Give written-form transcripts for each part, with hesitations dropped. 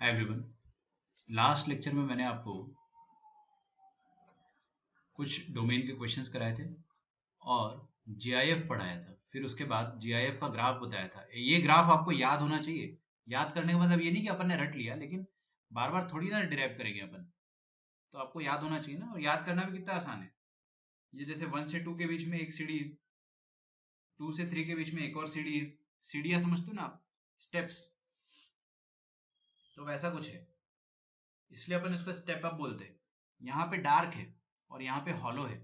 Hi everyone. Last lecture में मैंने आपको कुछ डोमेन के क्वेश्चंस कराए थे और जीआईएफ पढ़ाया था। फिर उसके बाद जीआईएफ का ग्राफ बताया था। ये ग्राफ आपको याद होना चाहिए। याद करने का मतलब ये नहीं कि अपन ने रट लिया, लेकिन बार बार थोड़ी ना डिराइव करेंगे अपन, तो आपको याद होना चाहिए ना। और याद करना भी कितना आसान है। ये जैसे 1 से 2 के बीच में एक सीढ़ी, 2 से 3 के बीच में एक और सीढ़ी है। सीढ़ियां समझते हो ना आप, स्टेप्स। तो वैसा कुछ है, इसलिए अपन इसको स्टेप अप बोलते हैं। यहाँ पे डार्क है और यहाँ पे हॉलो है,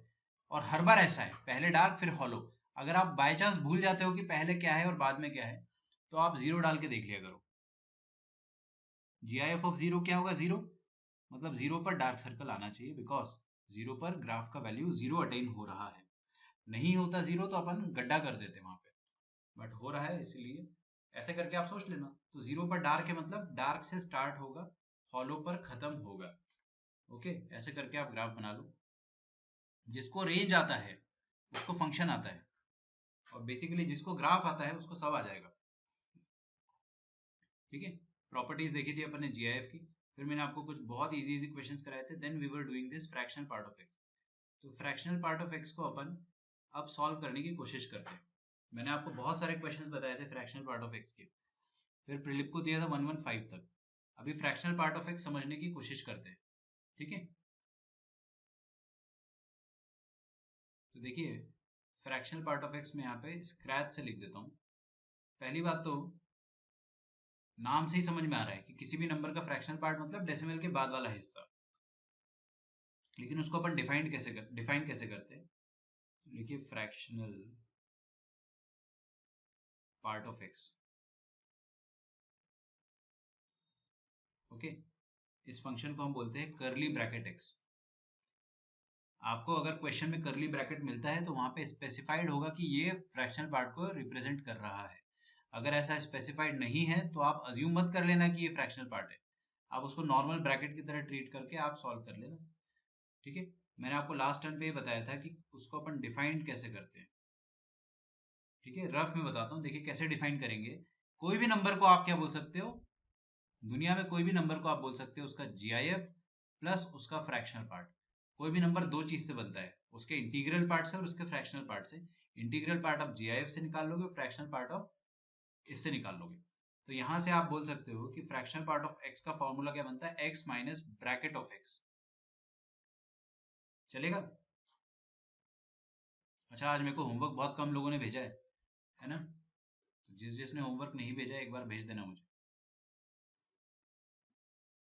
और हर बार ऐसा है, पहले डार्क फिर हॉलो। अगर आप बाय चांस भूल जाते हो कि पहले क्या है और बाद में क्या है, तो आप जीरो डाल के देख लिया करो। जीआईएफ ऑफ जीरो क्या होगा? जीरो मतलब जीरो पर डार्क सर्कल आना चाहिए, बिकॉज जीरो पर ग्राफ का वैल्यू जीरो अटेन हो रहा है। नहीं होता जीरो तो अपन गड्ढा कर देते वहां पे, बट हो रहा है, इसीलिए ऐसे करके आप सोच लेना। तो जीरो पर डार्क है मतलब डार्क से स्टार्ट होगा, हॉलो पर खत्म होगा। ओके, ऐसे करके आप ग्राफ बना लो। जिसको रेंज आता है उसको फंक्शन आता है, और बेसिकली जिसको ग्राफ आता है उसको सब आ जाएगा। ठीक है, प्रॉपर्टीज देखी थी अपन ने जीआईएफ की। फिर मैंने आपको कुछ बहुत इजी इजी क्वेश्चंस कराए थे। Then we were doing this fractional part of X. तो फ्रैक्शनल पार्ट ऑफ एक्स को अपन अब सॉल्व करने की कोशिश करते हैं। मैंने आपको बहुत सारे क्वेश्चंस बताए थे फ्रैक्शनल पार्ट ऑफ एक्स के। फिर प्रिलिप को दिया था 115 तक। अभी फ्रैक्शनल पार्ट ऑफ एक्स समझने की कोशिश करते हैं। ठीक है, तो देखिए फ्रैक्शनल पार्ट ऑफ एक्स में यहाँ पे स्क्रैच से लिख देता हूँ। पहली बात तो नाम से ही समझ में आ रहा है कि किसी भी नंबर का फ्रैक्शनल पार्ट मतलब डेसिमल के बाद वाला हिस्सा। लेकिन उसको अपन डिफाइन कैसे करते हैं? देखिए fractional part of x. Okay, इस फंक्शन को हम बोलते हैं करली ब्रैकेट एक्स। आपको अगर क्वेश्चन में करली ब्रैकेट मिलता है तो वहां पे स्पेसिफाइड होगा कि ये फ्रैक्शनल पार्ट को रिप्रेजेंट कर रहा है। अगर ऐसा स्पेसिफाइड नहीं है तो आप अज्यूम मत कर लेना कि ये फ्रैक्शनल पार्ट है। आप उसको नॉर्मल ब्रैकेट की तरह ट्रीट करके आप सॉल्व कर लेना। ठीक है, मैंने आपको लास्ट टर्न पे ही बताया था कि उसको अपन डिफाइन कैसे करते हैं। ठीक है, रफ में बताता हूँ। देखिए कैसे डिफाइन करेंगे। कोई भी नंबर को आप क्या बोल सकते हो? दुनिया में कोई भी नंबर को आप बोल सकते हो उसका जीआईएफ प्लस उसका फ्रैक्शनल पार्ट। कोई भी नंबर दो चीज से बनता है, उसके इंटीग्रल पार्ट से और उसके फ्रैक्शनल पार्ट से। इंटीग्रल पार्ट आप जीआईएफ से निकाल लोगे, फ्रैक्शनल पार्ट ऑफ इससे निकाल लोगे। तो यहां से आप बोल सकते हो कि फ्रैक्शनल पार्ट ऑफ एक्स का फॉर्मूला क्या बनता है? X minus bracket of x. चलेगा? अच्छा, आज मेरे को होमवर्क बहुत कम लोगों ने भेजा है ना? तो जिसने होमवर्क नहीं भेजा एक बार भेज देना मुझे।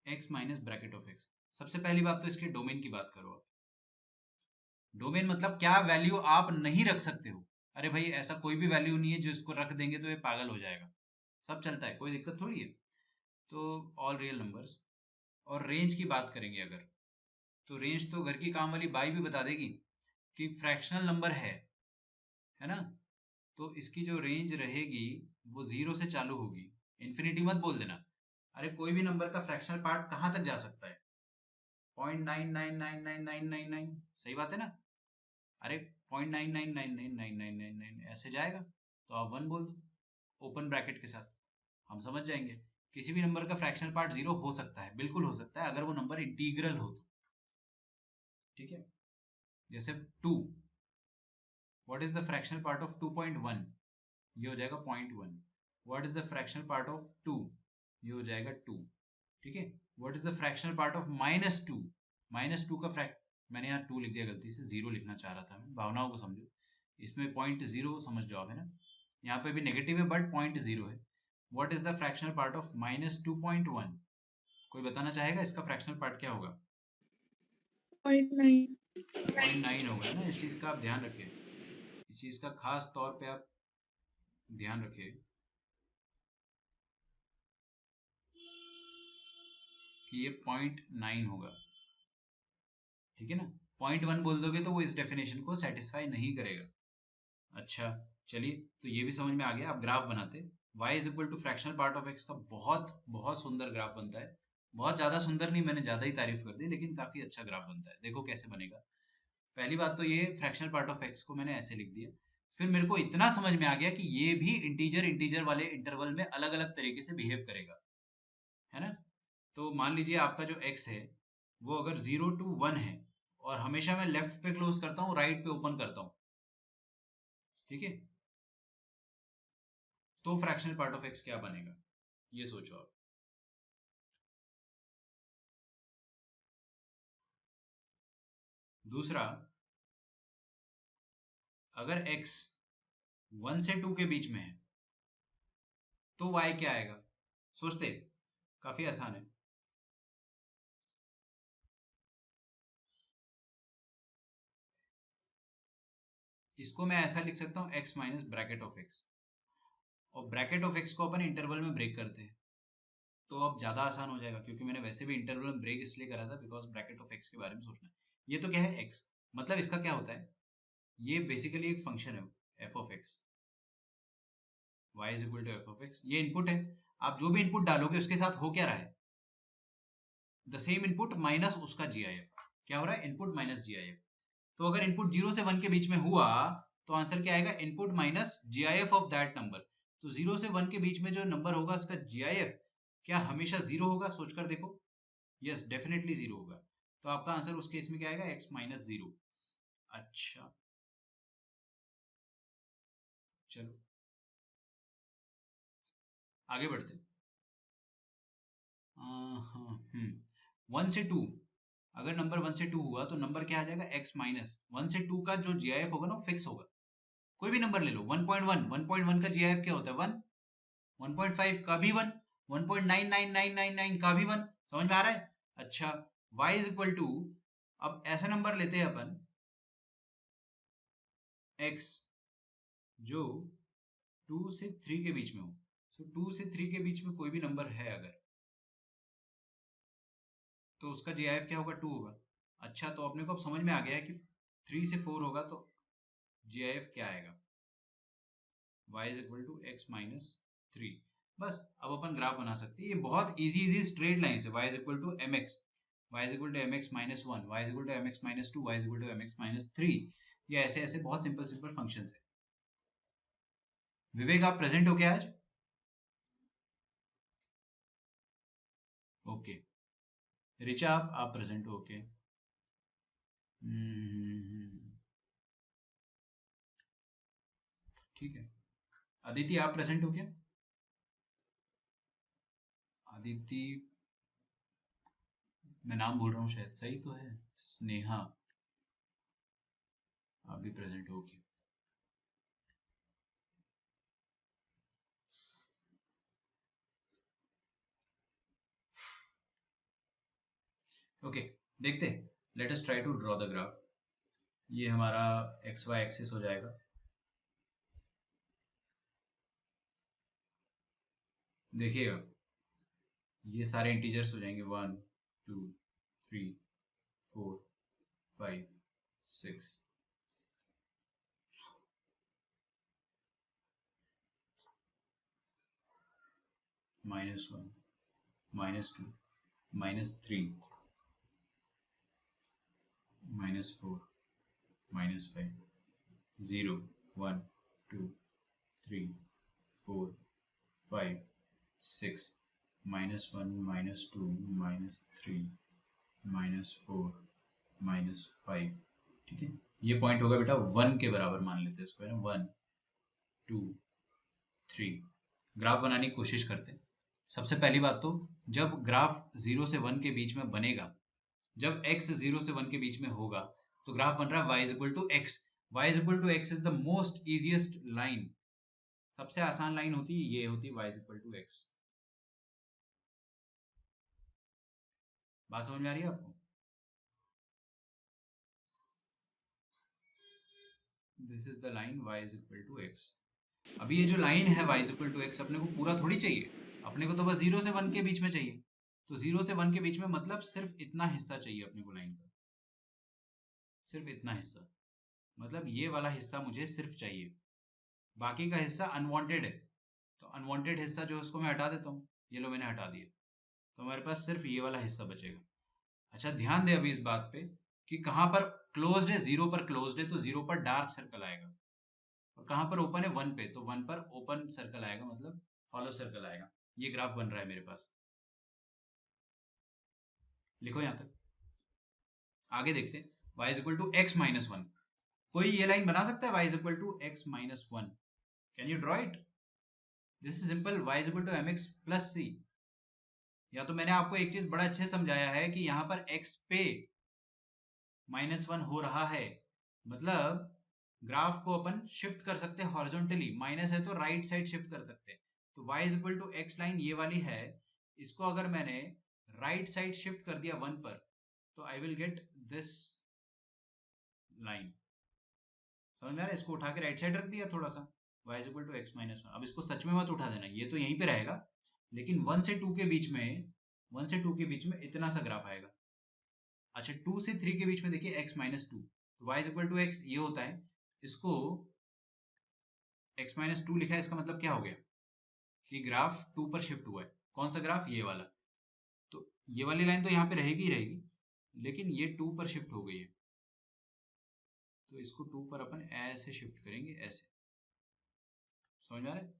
X minus bracket of x. सबसे पहली बात तो इसके डोमेन की बात करो आप। डोमेन मतलब क्या वैल्यू आप नहीं रख सकते हो। अरे भाई ऐसा कोई भी वैल्यू नहीं है जो इसको रख देंगे तो ये पागल हो जाएगा। सब चलता है, कोई दिक्कत थोड़ी है। तो ऑल रियल नंबर्स। और रेंज की बात करेंगे अगर, तो रेंज तो घर की काम वाली बाई भी बता देगी कि फ्रैक्शनल नंबर है ना? तो इसकी जो रेंज रहेगी वो जीरो से चालू होगी। इन्फिनिटी मत बोल देना। अरे कोई भी नंबर का फ्रैक्शनल पार्ट कहाँ तक जा सकता है? 0.99999999। सही बात है ना? अरे 0.99999999 ऐसे जाएगा, तो आप वन बोल दो ओपन ब्रैकेट के साथ, हम समझ जाएंगे। किसी भी नंबर का फ्रैक्शनल पार्ट जीरो हो सकता है, बिल्कुल हो सकता है, अगर वो नंबर इंटीग्रल हो तो। ठीक है, जैसे 2, what is the fractional part of 2.1? ये हो जाएगा 0.1। What is the fractional part of 2? ये हो जाएगा 2। ठीक है, what is the fractional part of -2? -2 का फ्रैक्ट, मैंने यहाँ 2 लिख दिया गलती से, जीरो लिखना चाह रहा था मैं। भावनाओं को समझो, इसमें 0.0 समझ जाओ, है ना? यहाँ पे भी नेगेटिव है बट 0.0 है। What is the fractional part of -2.1? कोई बताना चाहेगा इसका फ्रैक्शनल पार्ट क्या होगा? 0.9। 0.9 होगा, है ना? इस चीज का आप ध्यान रखिए, इस चीज का खास तौर पे आप ध्यान रखिए कि ये 0.9 होगा। ठीक है ना? 0.1 बोल दोगे तो वो इस डेफिनेशन को सेटिस्फाई नहीं करेगा। अच्छा, चलिए, तो ये भी समझ में आ गया। आप ग्राफ बनाते y is equal to fractional part of x का बहुत बहुत सुंदर ग्राफ बनता है। बहुत ज्यादा सुंदर नहीं, मैंने ज्यादा ही तारीफ कर दी, लेकिन काफी अच्छा ग्राफ बनता है। देखो कैसे बनेगा। पहली बात तो ये फ्रैक्शनल पार्ट ऑफ x को मैंने ऐसे लिख दिया। फिर मेरे को इतना समझ में आ गया कि ये भी इंटीजर इंटीजर वाले इंटरवल में अलग अलग तरीके से बिहेव करेगा, है ना? तो मान लीजिए आपका जो x है वो अगर 0 to 1 है और हमेशा मैं लेफ्ट पे क्लोज करता हूँ, राइट पे ओपन करता हूँ, ठीक है, तो फ्रैक्शनल पार्ट ऑफ x क्या बनेगा, ये सोचो आप। दूसरा, अगर x 1 से 2 के बीच में है तो y क्या आएगा, सोचते, काफी आसान है। इसको मैं ऐसा लिख सकता हूँ x minus bracket of x, और ब्रैकेट ऑफ x को अपन इंटरवल में ब्रेक करते हैं, तो अब ज्यादा आसान हो जाएगा, क्योंकि मैंने वैसे भी इंटरवल में ब्रेक इसलिए करा था बिकॉज ब्रैकेट ऑफ x के बारे में सोचना है। ये तो क्या है x, मतलब इसका क्या होता है, ये बेसिकली एक फंक्शन है f of x, y is equal to F of X, ये इनपुट है, आप जो भी इनपुट डालोगे उसके साथ हो क्या रहा है, द सेम इनपुट माइनस उसका GIF, क्या हो रहा है, इनपुट माइनस GIF। तो अगर इनपुट 0 से 1 के बीच में हुआ तो आंसर क्या आएगा, input minus GIF of that number. तो 0 से 1 के बीच में जो नंबर होगा उसका GIF क्या हमेशा 0 होगा, सोचकर देखो, यस डेफिनेटली 0 होगा। तो आपका आंसर उस केस में क्या आएगा, x माइनस 0। अच्छा, चलो आगे बढ़ते। हाँ, 1 से 2, अगर नंबर 1 से 2 हुआ तो नंबर क्या आ जाएगा, x माइनस 1 से 2 का जो GIF होगा ना वो फिक्स होगा, कोई भी नंबर ले लो, 1.1, 1.1 का GIF क्या होता है, 1, 1.5 का भी 1, 1.99999 का भी 1, समझ में आ रहा है। अच्छा, y इज इक्वल टू, अब ऐसा नंबर लेते हैं अपन x जो 2 से 3 के बीच में हो, so 2 से 3 के बीच में कोई भी नंबर है अगर, तो उसका GIF क्या होगा, 2 होगा। अच्छा, तो अपने को अब समझ में आ गया है कि 3 से 4 होगा तो GIF क्या आएगा, y is equal to X minus 3। बस अब अपन ग्राफ बना सकते हैं, ये बहुत इजी स्ट्रेट लाइन है, y is equal to M X, Y is equal to M X minus 1, Y is equal to M X minus 2, Y is equal to M X minus 3। ये ऐसे ऐसे बहुत सिंपल सिंपल फंक्शंस है। विवेक आप present हो क्या आज, okay. Richa आप प्रेजेंट हो, ओके। ठीक है। अदिति आप प्रेजेंट हो क्या, अदिति, मैं नाम भूल रहा हूँ शायद, सही तो है, स्नेहा, आप भी प्रेजेंट हो, ओके। ओके, देखते हैं, let us try to draw the graph. ये हमारा एक्स वाई एक्सिस हो जाएगा, देखिएगा ये सारे इंटीजर्स हो जाएंगे, 1 2 3 4 5 6, -1 -2 -3 -4 -5 0 1 2 3 4 5 6 -1 -2 -3 -4 -5, ठीक है। ये पॉइंट होगा बेटा 1 के बराबर, मान लेते हैं इसको, है ना, 1 2 3। ग्राफ बनाने की कोशिश करते हैं। सबसे पहली बात तो, जब ग्राफ 0 से 1 के बीच में बनेगा, जब x 0 से 1 के बीच में होगा तो ग्राफ बन रहा है y is equal to X, y is equal to X is the most easiest line, सबसे आसान लाइन होती है ये, होती है y is equal to X. बात समझ में आ रही है आपको, this is the line y is equal to X. अभी ये जो लाइन है y is equal to X अपने को पूरा थोड़ी चाहिए, अपने को तो बस 0 से 1 के बीच में चाहिए, तो 0 से 1 के बीच में मतलब सिर्फ इतना हिस्सा चाहिए अपने को लाइन का, सिर्फ इतना हिस्सा, मतलब ये वाला हिस्सा मुझे सिर्फ चाहिए, बाकी का हिस्सा अनवांटेड है, तो अनवांटेड हिस्सा जो है उसको मैं हटा देता हूँ, ये लो मैंने हटा दिया, तो हमारे पास सिर्फ ये वाला हिस्सा बचेगा। अच्छा, ध्यान दे अभी इस बात पे कि कहाँ पर क्लोज्ड है, 0 पर क्लोज्ड है तो 0 पर डार्क सर्कल आएगा, और कहाँ पर ओपन है, 1 पे, तो 1 पर ओपन सर्कल आएगा, मतलब हॉलो सर्कल आएगा। ये ग्राफ बन रहा है मेरे पास, लिखो यहां तक, आगे देखते हैं। y is equal to X minus one, कोई ये लाइन बना सकता है y is equal to X minus one? Can you draw it? This is simple, y is equal to M X plus C. या तो मैंने आपको एक चीज बड़ा अच्छे समझाया है कि यहाँ पर x पे माइनस वन हो रहा है, मतलब ग्राफ को अपन शिफ्ट कर सकते हैं हॉरिजॉन्टली, माइनस है तो राइट साइड शिफ्ट कर सकते हैं। तो y is equal to X line ये वाली है, इसको अगर मैंने राइट साइड शिफ्ट कर दिया वन पर, तो I will get this line. समझ में आ रहा है? इसको उठा के राइट साइड रख दिया थोड़ा सा, y is equal to X minus one. अब इसको सच में मत उठा देना, ये तो यहीं पे रहेगा, लेकिन वन से टू के बीच में, वन से टू के बीच में इतना सा ग्राफ आएगा। अच्छा, टू से थ्री के बीच में देखिए x माइनस टू, तो y is equal to X ये होता है, इसको x माइनस टू लिखा है, इसका मतलब क्या हो गया कि ग्राफ टू पर शिफ्ट हुआ है। कौन सा ग्राफ? ये वाला। तो ये वाली लाइन तो यहाँ पे रहेगी ही रहेगी, लेकिन ये टू पर शिफ्ट हो गई है, तो इसको टू पर अपन ऐसे शिफ्ट करेंगे, ऐसे। समझ में आ रहा है?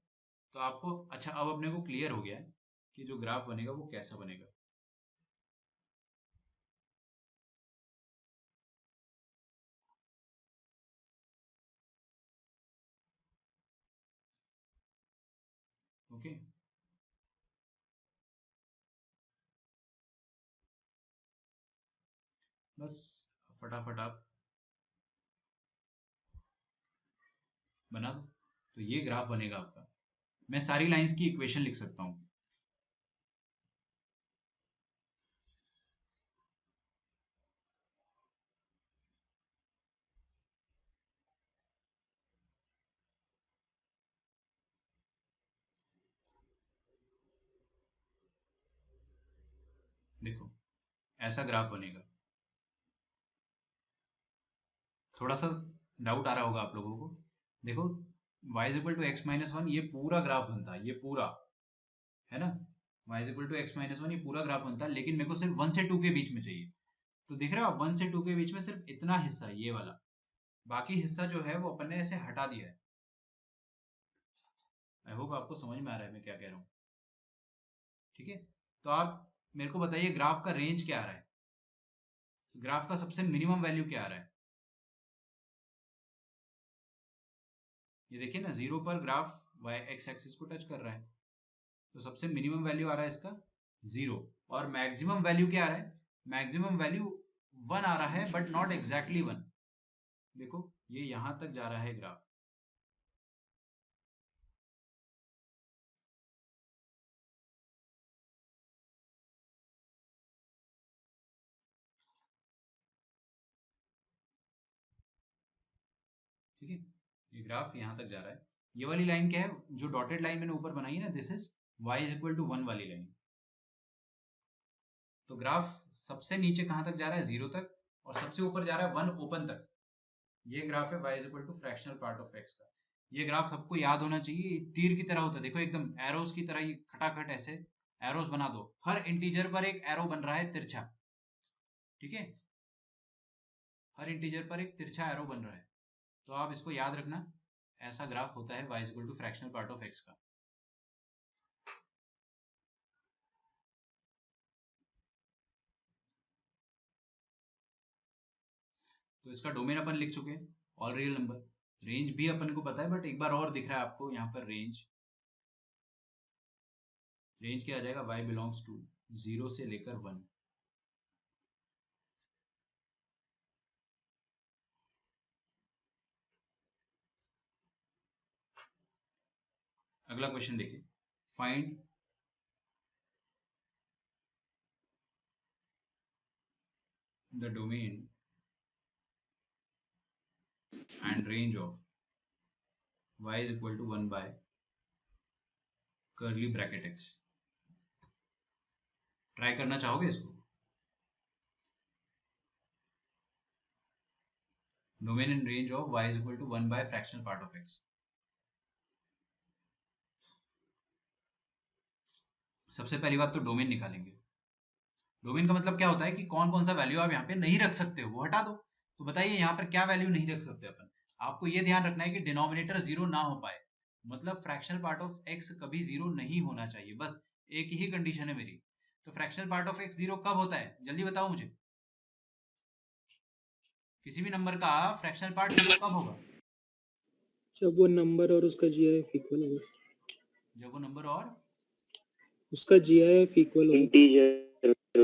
तो आपको, अच्छा अब अपने को क्लियर हो गया है कि जो ग्राफ बनेगा वो कैसा बनेगा। ओके, बस फटाफट आप बना दो, तो ये ग्राफ बनेगा आपका। मैं सारी लाइंस की इक्वेशन लिख सकता हूँ। देखो, ऐसा ग्राफ बनेगा। थोड़ा सा डाउट आ रहा होगा आप लोगों को। देखो, y is equal to X minus one, ये पूरा ग्राफ बनता है, ये पूरा, है ना? y is equal to X minus one, ये पूरा ग्राफ बनता है, लेकिन मेरे को सिर्फ वन से टू के बीच में चाहिए। तो दिख रहा है, वन से टू के बीच में सिर्फ इतना हिस्सा, ये वाला, बाकी हिस्सा जो है वो अपन ने ऐसे हटा दिया है। आई होप आपको समझ में आ रहा है मैं क्या कह रहा हूँ। ठीक है, तो आप मेरे को बताइए ग्राफ का रेंज क्या आ रहा है, ग्राफ का सबसे मिनिमम वैल्यू क्या आ रहा है? ये देखिए ना, जीरो पर ग्राफ वाई एक्स एक्सिस को टच कर रहा है, तो सबसे मिनिमम वैल्यू आ रहा है इसका जीरो। और मैक्सिमम वैल्यू क्या आ रहा है? मैक्सिमम वैल्यू वन आ रहा है, बट नॉट एग्जैक्टली वन। देखो, ये यहां तक जा रहा है ग्राफ। ठीक है, ये ग्राफ यहाँ तक जा रहा है। ये वाली लाइन क्या है, जो डॉटेड लाइन मैंने ऊपर बनाई है ना, this is y is equal to one वाली लाइन। तो ग्राफ सबसे नीचे कहाँ तक जा रहा है? जीरो तक, और सबसे ऊपर जा रहा है वन ओपन तक। ये ग्राफ है y is equal to fractional part of x का। ये ग्राफ सबको याद होना चाहिए, तीर की तरह होता है, देखो एकदम एरोस की तरह, ये खटाखट ऐसे एरोस बना दो, हर इंटीजर पर एक एरो बन रहा है तिरछा। ठीक है, हर इंटीजर पर एक तिरछा एरो बन रहा है, तो आप इसको याद रखना, ऐसा ग्राफ होता है y is equal to fractional part of x का। तो इसका डोमेन अपन लिख चुके हैं, ऑल रियल नंबर। रेंज भी अपन को पता है, बट एक बार और दिख रहा है आपको यहाँ पर रेंज। रेंज क्या आ जाएगा? y बिलोंग्स टू जीरो से लेकर वन। अगला क्वेश्चन देखिए, find the domain and range of y is equal to 1 by curly bracket x। Try करना चाहोगे इसको? Domain and range of y is equal to 1 by fractional part of x। सबसे पहली बात तो डोमेन निकालेंगे। डोमेन का मतलब क्या होता है कि कौन कौन सा वैल्यू आप यहाँ पे नहीं रख सकते हो, वो हटा दो। तो बताइए यहाँ पर क्या वैल्यू नहीं रख सकते अपन? आपको ये ध्यान रखना है कि डिनोमिनेटर जीरो ना हो पाए, मतलब फ्रैक्शनल पार्ट ऑफ x कभी जीरो नहीं होना चाहिए, बस एक ही कंडीशन है मेरी। तो फ्रैक्शनल पार्ट ऑफ x 0 कब होता है, जल्दी बताओ मुझे, किसी भी नंबर का फ्रैक्शनल पार्ट 0 कब होगा? जब वो नंबर और उसका GIF इक्वल होगा। जब वो नंबर और उसका GIF इक्वल होगा,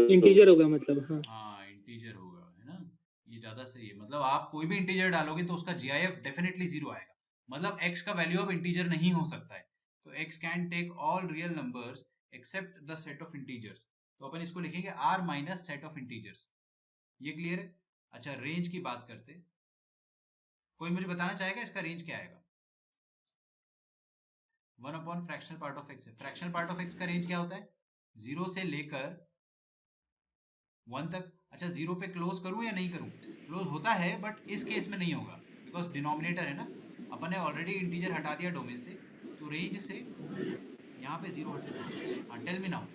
इंटीजर होगा मतलब। हाँ इंटीजर होगा, है ना, ये ज्यादा सही है। मतलब आप कोई भी इंटीजर डालोगे तो उसका GIF डेफिनेटली 0 आएगा, मतलब x का वैल्यू अब इंटीजर नहीं हो सकता है। तो x can take all real numbers except the set of integers, तो अपन इसको लिखेंगे r minus set of integers. ये क्लियर है? अच्छा रेंज की बात करते, कोई मुझे बताना चाहेगा इसका रेंज क्या आएगा? 1 upon fractional part of x है, फ्रैक्शनल पार्ट ऑफ x का रेंज क्या होता है? 0 से लेकर 1 तक। अच्छा 0 पे क्लोज करूं या नहीं करूं? क्लोज होता है बट इस केस में नहीं होगा, बिकॉज डिनोमिनेटर है ना, अपन ने ऑलरेडी इंटीजर हटा दिया डोमेन से, तो रेंज से यहाँ पे 0 हट चुका होगा। हाँ टेल मी नाउ।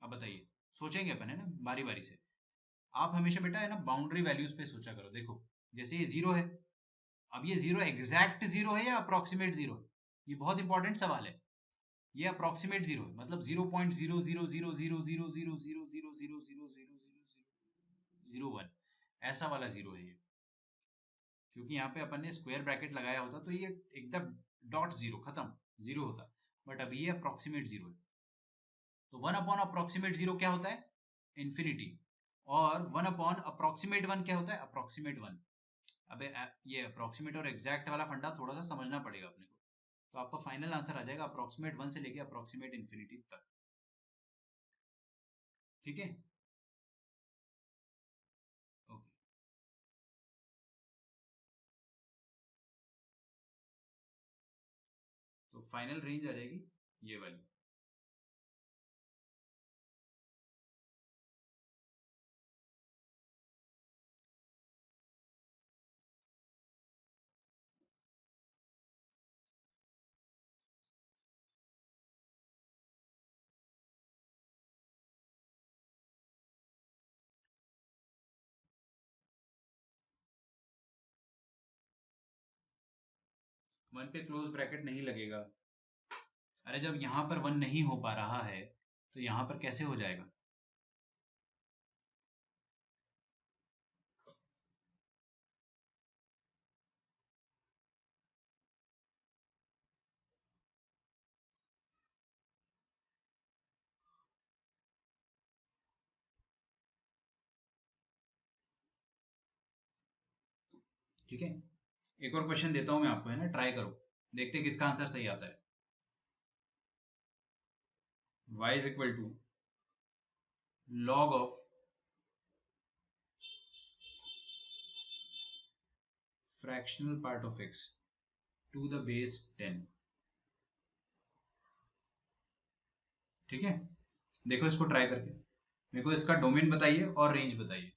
अब बताइए, सोचेंगे अपन, है ना, बारी बारी से। आप हमेशा बेटा है ना बाउंड्री वैल्यूज पे सोचा करो। देखो जैसे ये 0 है, अब ये 0 एग्जैक्ट 0 है या अप्रोक्सीमेट 0 है? ये बहुत इंपॉर्टेंट सवाल है। ये अप्रोक्सीमेट 0 है, मतलब 0.000000000000001 ऐसा वाला 0 है ये, क्योंकि यहाँ पे अपन ने स्क्वायर ब्रैकेट लगाया होता तो ये एकदम डॉट 0 खत्म 0 होता, बट अभी ये अप्रोक्सीमेट 0 है। तो 1 अपॉन अप्रोक्सीमेट 0 क्या होता है? इंफिनिटी। और 1 अपॉन अप्रोक्सीमेट 1 क्या होता है? अप्रोक्सीमेट 1। अबे ये अप्रोक्सीमेट और एग्जैक्ट वाला फंडा थोड़ा सा समझना पड़ेगा अपने को। तो आपका फाइनल आंसर आ जाएगा अप्रोक्सीमेट 1 से लेके अप्रोक्सीमेट इंफिनिटी तक। ठीक है, ओके। तो फाइनल रेंज आ जाएगी ये वाली। वन पे क्लोज ब्रैकेट नहीं लगेगा। अरे जब यहाँ पर 1 नहीं हो पा रहा है तो यहाँ पर कैसे हो जाएगा? ठीक है, एक और क्वेश्चन देता हूं मैं आपको, है ना, ट्राई करो, देखते हैं किसका आंसर सही आता है। y is equal to log of fractional part of x to the base 10। ठीक है, देखो इसको ट्राई करके, मेरे को इसका डोमेन बताइए और रेंज बताइए।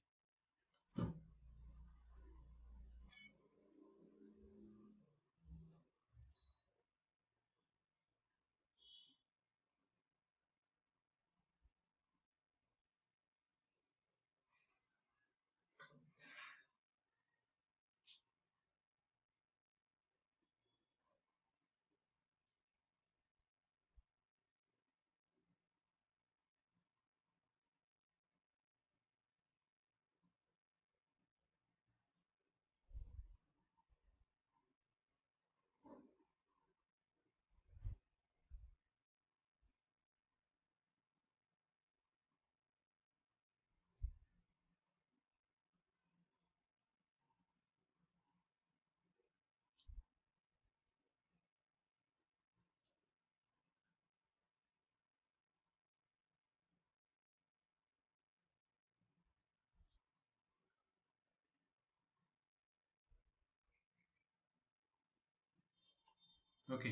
ओके,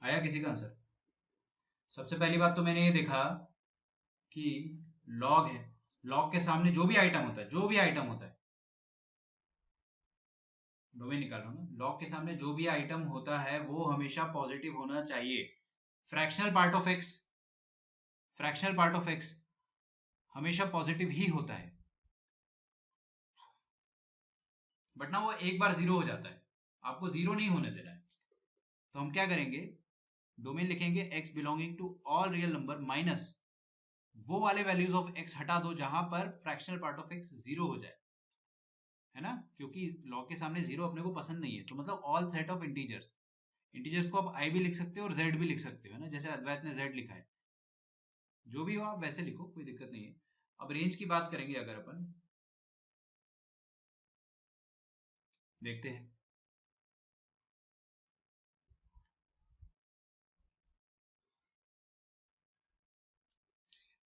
आया किसी का आंसर? सबसे पहली बात तो मैंने ये देखा कि लॉग है, लॉग के सामने जो भी आइटम होता है, जो भी आइटम होता है, डोमेन निकाल रहा हूं ना, लॉग के सामने जो भी आइटम होता है वो हमेशा पॉजिटिव होना चाहिए। Fractional part of x, fractional part of x हमेशा पॉजिटिव ही होता है, बट ना वो एक बार जीरो हो जाता है, आपको जीरो नहीं होने देना है। तो हम क्या करेंगे, डोमेन लिखेंगे x belonging to all real number minus वो वाले वैल्यूज ऑफ x हटा दो जहां पर fractional part of x zero हो जाए, है ना, क्योंकि लॉग के सामने जीरो अपने को पसंद नहीं है। तो मतलब all set of integers, integers को आप i भी लिख सकते हो और z भी लिख सकते हो, है ना, जैसे अद्वैत ने z लिखा है, जो भी हो आप वैसे लिखो, कोई दिक्कत नहीं है। अब रेंज की बात करेंगे अगर अपन, देखते हैं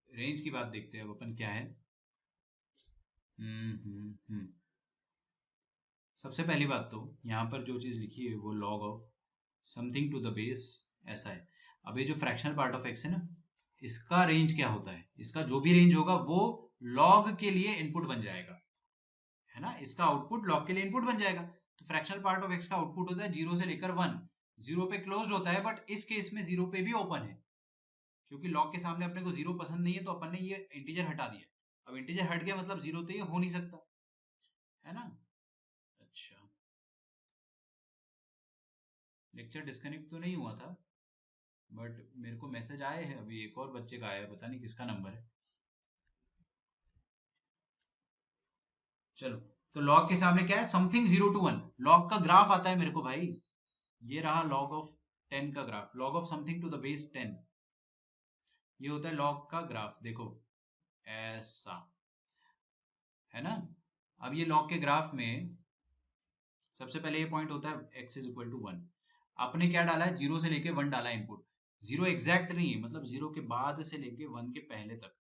रेंज की बात, देखते हैं अब अपन क्या है। हम्म। सबसे पहली बात तो यहाँ पर जो चीज लिखी है वो log of something to the base ऐसा है। अब ये जो फ्रैक्शनल पार्ट ऑफ एक्स है ना, इसका रेंज क्या होता है, इसका जो भी रेंज होगा वो लॉग के लिए इनपुट बन जाएगा, है ना, इसका आउटपुट लॉग के लिए इनपुट बन जाएगा। तो फ्रैक्शनल पार्ट ऑफ एक्स का आउटपुट होता है जीरो से लेकर वन, जीरो पे क्लोज होता है, बट इस केस में जीरो पे भी ओपन है, क्योंकि लॉग के सामने अपने को जीरो पसंद नहीं है, तो अपन ने ये इंटीजर हटा दिया। अब इंटीजर हट गया मतलब जीरो तो ये हो नहीं सकता, है ना। अच्छा, लेक्चर डिस्कनेक्ट तो नहीं हुआ था, बट मेरे को मैसेज आए हैं अभी, एक और बच्चे का आया है, पता नहीं किसका नंबर है। चलो, तो लॉग के सामने क्या है, something zero to one, log का ग्राफ आता है मेरे को भाई, ये रहा लॉग ऑफ 10 का graph, log of something to the base 10, ये होता है लॉग का ग्राफ, देखो ऐसा, है ना। अब ये लॉग के ग्राफ में सबसे पहले ये पॉइंट होता है x is equal to one, आपने क्या डाला है, जीरो से लेके वन डाला इनपुट, जीरो एग्जैक्ट नहीं है, मतलब जीरो के बाद से लेके वन के पहले तक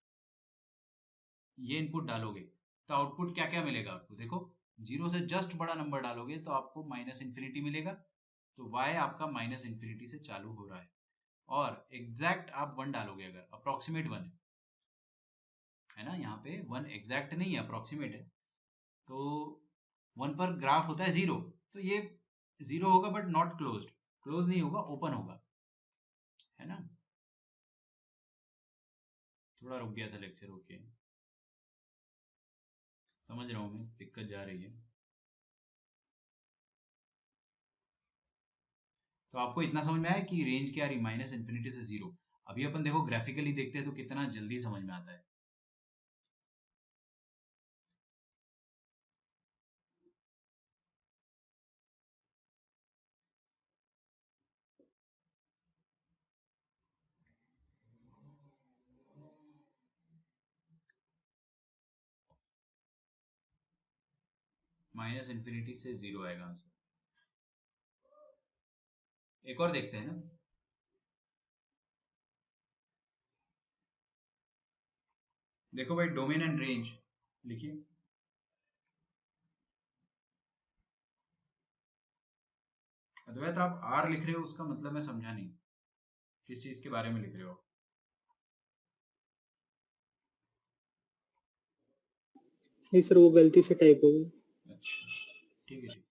ये इनपुट डालोगे, तो आउटपुट क्या क्या मिलेगा आपको, देखो जीरो से जस्ट बड़ा नंबर डालोगे तो आपको माइनस इन्फिनिटी मिलेगा, तो y आपका माइनस इन्फिनिटी से चालू हो रहा है, और एग्जैक्ट आप वन डालोगे अगर, अप्रोक्सीमेट वन है ना, यहाँ पे वन एग्जैक्ट नहीं है, अप्रोक्सीमेट है, तो वन पर ग्राफ होता है जीरो, तो ये जीरो होगा बट नॉट क्लोज्ड, क्लोज नहीं होगा, ओपन होगा, है ना। थोड़ा रुक गया था लेक्चर, ओके, समझ रहा हूँ मैं, दिक्कत जा रही है। तो आपको इतना समझ में आया कि रेंज क्या रही, माइनस इन्फिनिटी से जीरो। अभी अपन देखो ग्राफिकली देखते हैं तो कितना जल्दी समझ में आता है। माइनस इन्फिनिटी से जीरो आएगा आंसर। एक और देखते हैं ना, देखो भाई डोमेन एंड रेंज लिखिए। अद्वैत आप आर लिख रहे हो, उसका मतलब मैं समझा नहीं, किस चीज के बारे में लिख रहे हो। नहीं सर, वो गलती से टाइप हो गई। अच्छा, ठीक है ठीक।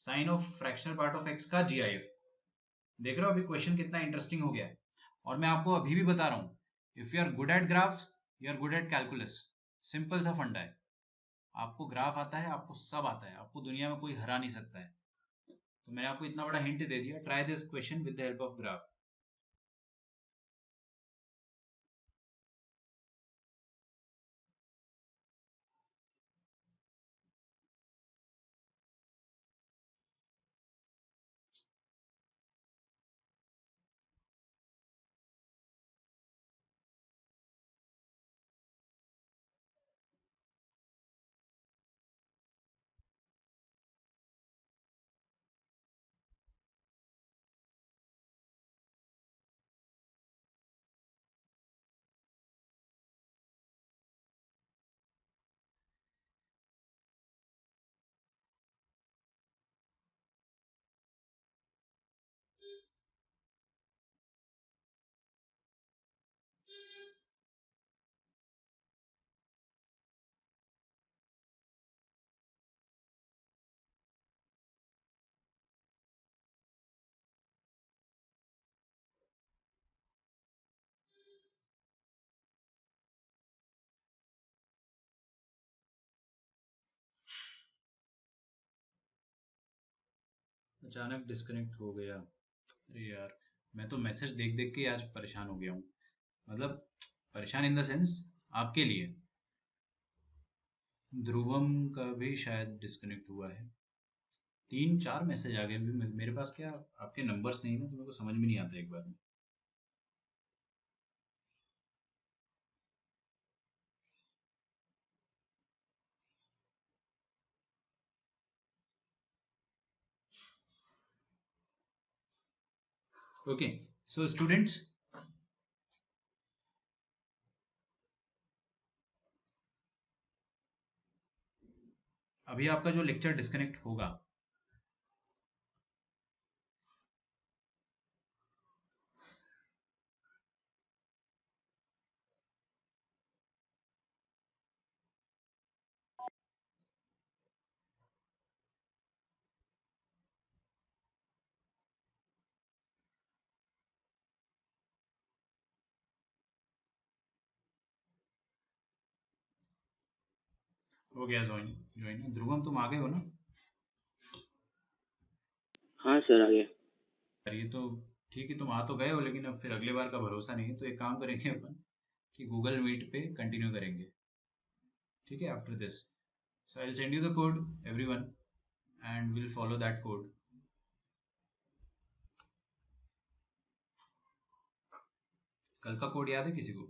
Sine of fractional part of X का जीआईएफ, देख रहे हो अभी क्वेश्चन कितना इंटरेस्टिंग हो गया है। और मैं आपको अभी भी बता रहा हूँ, if you are good at graphs, you are good at calculus, simple सा फंडा है, आपको ग्राफ आता है, आपको सब आता है, आपको दुनिया में कोई हरा नहीं सकता है। तो मैंने आपको इतना बड़ा हिंट दे दिया, try this question with the help of graph. अचानक डिस्कनेक्ट हो गया। अरे यार, मैं तो मैसेज देख देख के आज परेशान हो गया हूँ। मतलब परेशान इन द सेंस आपके लिए। ध्रुवम का भी शायद डिस्कनेक्ट हुआ है। 3-4 मैसेज आ गए। मेरे पास क्या आपके नंबर्स नहीं ना, तो मेरे को समझ में नहीं आता एक बार में। ओके, सो स्टूडेंट्स, अभी आपका जो लेक्चर डिस्कनेक्ट होगा, हो गया ज्वाइन। ज्वाइन ध्रुवम, तुम आ गए हो ना? हाँ सर, आ गया। यार ये तो ठीक है, तुम आ तो गए हो, लेकिन अब फिर अगले बार का भरोसा नहीं है, तो एक काम करेंगे अपन कि गूगल मीट पे कंटिन्यू करेंगे, ठीक है? After this, so I will send you the code everyone and will follow that code. कल का कोड याद है किसी को?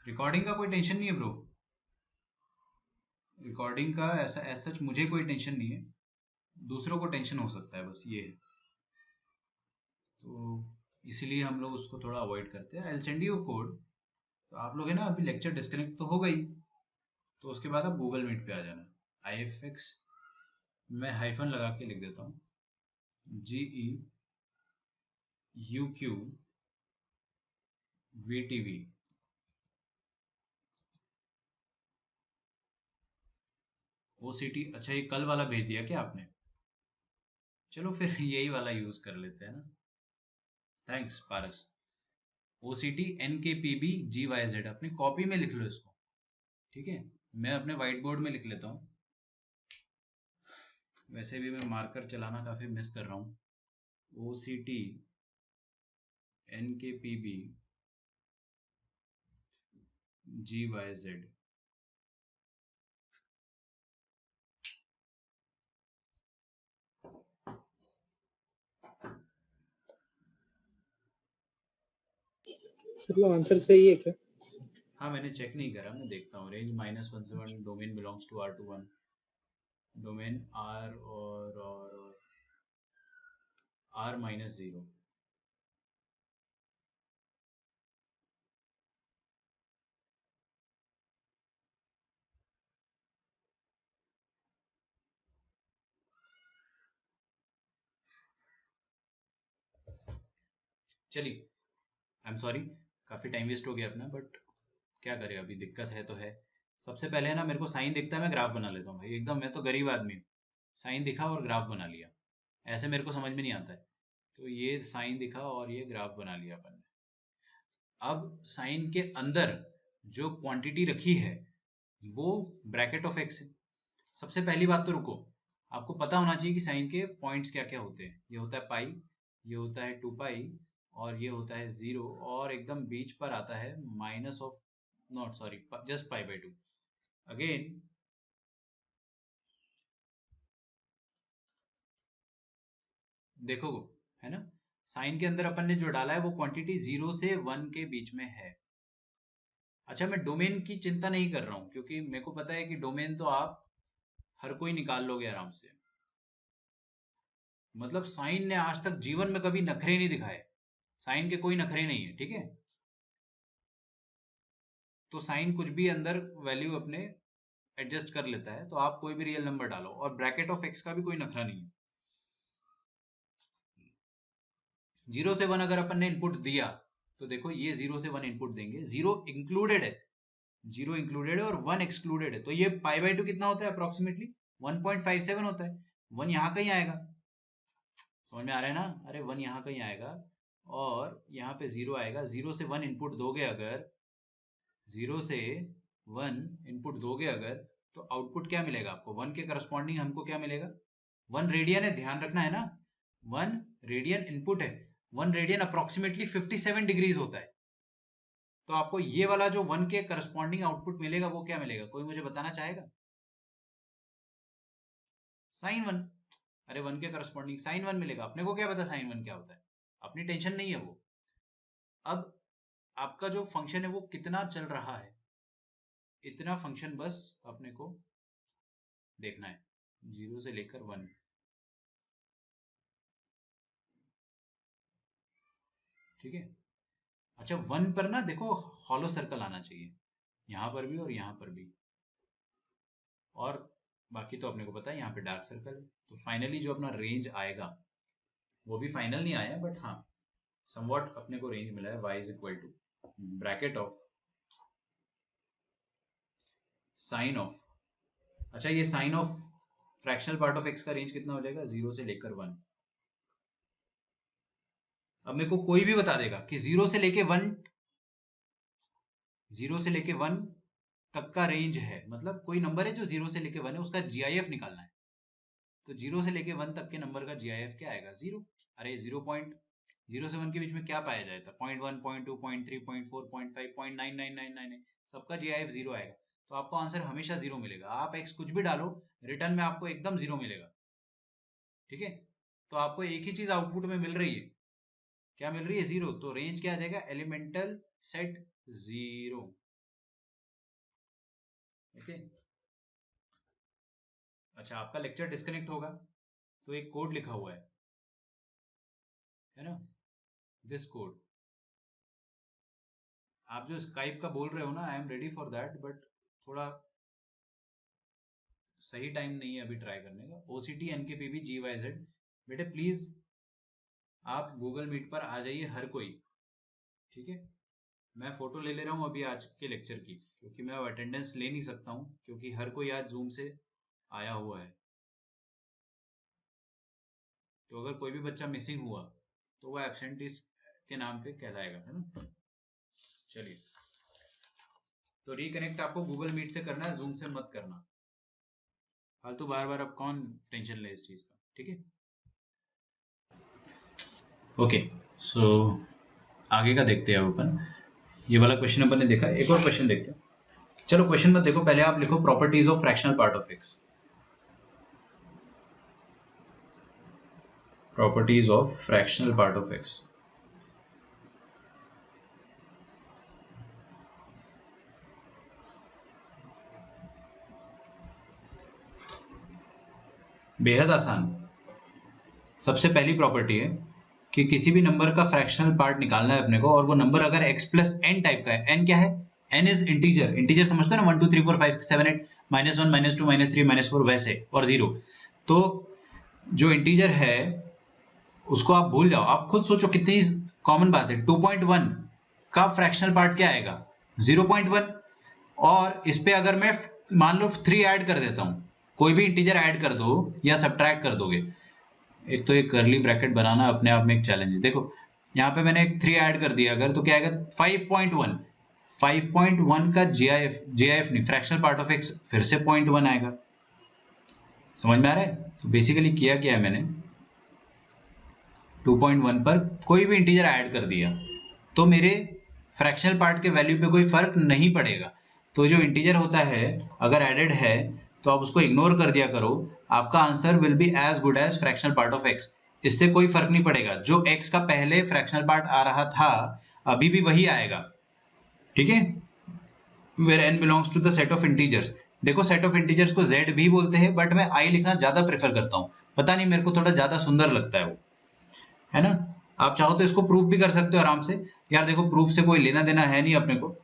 रिकॉर्डिंग का कोई टेंशन नहीं है ब्रो। रिकॉर्डिंग का ऐसा सच मुझे कोई टेंशन नहीं है, दूसरों को टेंशन हो सकता है, बस ये है। तो इसीलिए हम लोग उसको थोड़ा अवॉइड करते हैं। I will send you code. तो आप लोग है ना, अभी लेक्चर डिस्कनेक्ट तो हो गई, तो उसके बाद आप गूगल मीट पे आ जाना। IFX मैं हाइफन लगा के लिख देता हूँ, GEUQ VTV। OCT, अच्छा ये कल वाला भेज दिया क्या आपने? चलो फिर यही वाला यूज कर लेते हैं ना। थैंक्स पारस। OCT NKPB GYZ, अपनी कॉपी में लिख लो इसको, ठीक है? मैं अपने व्हाइट बोर्ड में लिख लेता हूँ। वैसे भी मैं मार्कर चलाना काफी मिस कर रहा हूँ। OCT NKPB GYZ। सर वो आंसर सही है क्या? हाँ, मैंने चेक नहीं करा, मैं देखता हूँ। रेंज -1 से 1, domain belongs to R21, domain R और R-0। चलिए, आई एम सॉरी, काफ़ी टाइम वेस्ट हो गया अपना, बट क्या करें, अभी दिक्कत है तो है। सबसे पहले है ना, मेरे को साइन दिखता है, मैं ग्राफ बना लेता हूँ भाई, एकदम मैं तो गरीब आदमी हूँ। साइन दिखा और ग्राफ बना लिया, ऐसे मेरे को समझ में नहीं आता है। तो ये साइन दिखा और ये ग्राफ बना लिया अपन ने। अब साइन के अंदर जो क्वांटिटी रखी है वो ब्रैकेट ऑफ एक्स है। सबसे पहली बात तो रुको, आपको पता होना चाहिए कि साइन के पॉइंट्स क्या क्या होते हैं। ये होता है पाई, ये होता है 2 पाई, और ये होता है 0, और एकदम बीच पर आता है minus of, not sorry, just पाई/2। अगेन देखो, है ना, साइन के अंदर अपन ने जो डाला है वो क्वांटिटी 0 से 1 के बीच में है। अच्छा, मैं डोमेन की चिंता नहीं कर रहा हूँ, क्योंकि मेरे को पता है कि डोमेन तो आप हर कोई निकाल लोगे आराम से। मतलब साइन ने आज तक जीवन में कभी नखरे नहीं दिखाए, साइन के कोई नखरे नहीं है, ठीक है? तो साइन कुछ भी अंदर वैल्यू अपने एडजस्ट कर लेता है, तो आप कोई भी रियल नंबर डालो, और ब्रैकेट ऑफ एक्स का भी कोई नखरा नहीं है। 0 से 1 अगर अपन ने इनपुट दिया, तो देखो ये 0 से 1 इनपुट देंगे, 0 इंक्लूडेड है, 0 इंक्लूडेड है और 1 एक्सक्लूडेड है, तो ये पाई/2 कितना होता है अप्रोक्सीमेटली? 1.57 होता है। 1 यहाँ कहीं आएगा, समझ में आ रहा है ना? अरे 1 यहाँ कहीं आएगा, और यहाँ पे 0 आएगा। 0 से 1 इनपुट दोगे अगर, 0 से 1 इनपुट दोगे अगर, तो आउटपुट क्या मिलेगा आपको? 1 के करस्पॉन्डिंग हमको क्या मिलेगा? 1 रेडियन है, ध्यान रखना है ना, 1 रेडियन इनपुट है। 1 रेडियन अप्रोक्सीमेटली 57 डिग्रीज होता है। तो आपको ये वाला जो 1 के करस्पॉन्डिंग आउटपुट मिलेगा वो क्या मिलेगा? कोई मुझे बताना चाहेगा? साइन 1। अरे 1 के करस्पॉन्डिंग साइन 1 मिलेगा। अपने को क्या पता साइन 1 क्या होता है? अपनी टेंशन नहीं है वो। अब आपका जो फंक्शन है वो कितना चल रहा है, इतना फंक्शन बस अपने को देखना है, 0 से लेकर 1। ठीक है। अच्छा 1 पर ना देखो हॉलो सर्कल आना चाहिए, यहाँ पर भी और यहाँ पर भी, और बाकी तो अपने को पता है यहाँ पे डार्क सर्कल है। तो फाइनली जो अपना रेंज आएगा वो भी फाइनल नहीं आया, बट हाँ समवॉट अपने को रेंज मिला है, y is equal to bracket of sine of, अच्छा ये sine of fractional part of x का रेंज कितना हो जाएगा? 0 से लेकर 1। अब मेरे को कोई भी बता देगा कि 0 से लेके 1 तक का रेंज है, मतलब कोई नंबर है जो 0 से लेके 1 है, उसका GIF निकालना है। तो 0 से लेके 1 तक के नंबर का GIF क्या आएगा? 0। अरे 0 से 1 के बीच में क्या पाया जाता है? 0.1, 0.2, 0.3, 0.4, 0.5, 0.9999, सबका GIF 0 आएगा। तो आपको आंसर हमेशा 0 मिलेगा। आप x कुछ भी डालो, रिटर्न में आपको एकदम 0 मिलेगा। ठीक है, तो आपको एक ही चीज आउटपुट में मिल रही है, क्या मिल रही है? 0। तो रेंज क्या आ जाएगा? Elemental set 0। ओके। अच्छा आपका लेक्चर डिस्कनेक्ट होगा तो एक कोड लिखा हुआ है ना, दिस कोड। आप जो स्काइप का बोल रहे हो ना, I am ready for that, but थोड़ा सही टाइम नहीं है अभी ट्राई करने का। OCT NKPB GYZ, बेटे प्लीज आप गूगल मीट पर आ जाइए हर कोई। ठीक है, मैं फोटो ले रहा हूँ अभी आज के लेक्चर की, क्योंकि मैं अटेंडेंस ले नहीं सकता हूँ, क्योंकि हर कोई आज जूम से आया हुआ है। तो अगर कोई भी बच्चा मिसिंग हुआ तो वो एब्सेंटिस्ट के नाम पे कहलाएगा, है ना। चलिए, तो रिकनेक्ट आपको गूगल मीट से करना है, जूम से मत करना। फालतू बार बार अब कौन टेंशन ले इस चीज का। ठीक है, ओके। सो आगे का देखते हैं अपन। ये वाला क्वेश्चन अपन ने देखा, एक और क्वेश्चन देखते हैं। चलो क्वेश्चन मत देखो, पहले आप लिखो properties of fractional part of x। Properties of fractional part of x। बेहद आसान। सबसे पहली प्रॉपर्टी है कि किसी भी नंबर का फ्रैक्शनल पार्ट निकालना है अपने को, और वो नंबर अगर x प्लस n टाइप का है। n क्या है? n is integer. इंटीजर समझते हो ना, 1 2 3 4 5 7 8 -1 -2 -3 -4 वैसे, और 0। तो जो इंटीजर है उसको आप भूल जाओ, आप खुद सोचो कितनी कॉमन बात है। 2.1 का फ्रैक्शनल पार्ट क्या आएगा? 0.1। और इस पे अगर मैं मान लो 3 ऐड कर देता हूं, कोई भी इंटीजर ऐड कर दो या सब्ट्रैक्ट कर दोगे, एक तो एक कर्ली ब्रैकेट बनाना अपने आप में एक चैलेंज है। देखो यहाँ पे मैंने एक 3 ऐड कर दिया अगर, तो क्या आएगा? 5.1। 5.1 का GIF नहीं, फ्रैक्शनल पार्ट ऑफ x फिर से 0.1 आएगा। समझ में आ रहा है? तो बेसिकली किया क्या है मैंने, 2.1 पर कोई भी इंटीजर ऐड कर दिया तो मेरे फ्रैक्शनल पार्ट के वैल्यू पे कोई फर्क नहीं पड़ेगा। तो जो इंटीजर होता है अगर एडेड है तो आप उसको इग्नोर कर दिया करो, आपका answer will be as good as fractional part of x। इससे कोई फर्क नहीं पड़ेगा, जो x का पहले फ्रैक्शनल पार्ट आ रहा था अभी भी वही आएगा। ठीक है, where n belongs to the set of integers। देखो सेट ऑफ इंटीजर्स को z भी बोलते हैं, बट मैं i लिखना ज्यादा प्रेफर करता हूँ, पता नहीं मेरे को थोड़ा ज्यादा सुंदर लगता है वो, है ना। आप चाहो तो इसको प्रूफ भी कर सकते हो आराम से। यार देखो प्रूफ से कोई लेना देना है नहीं अपने को,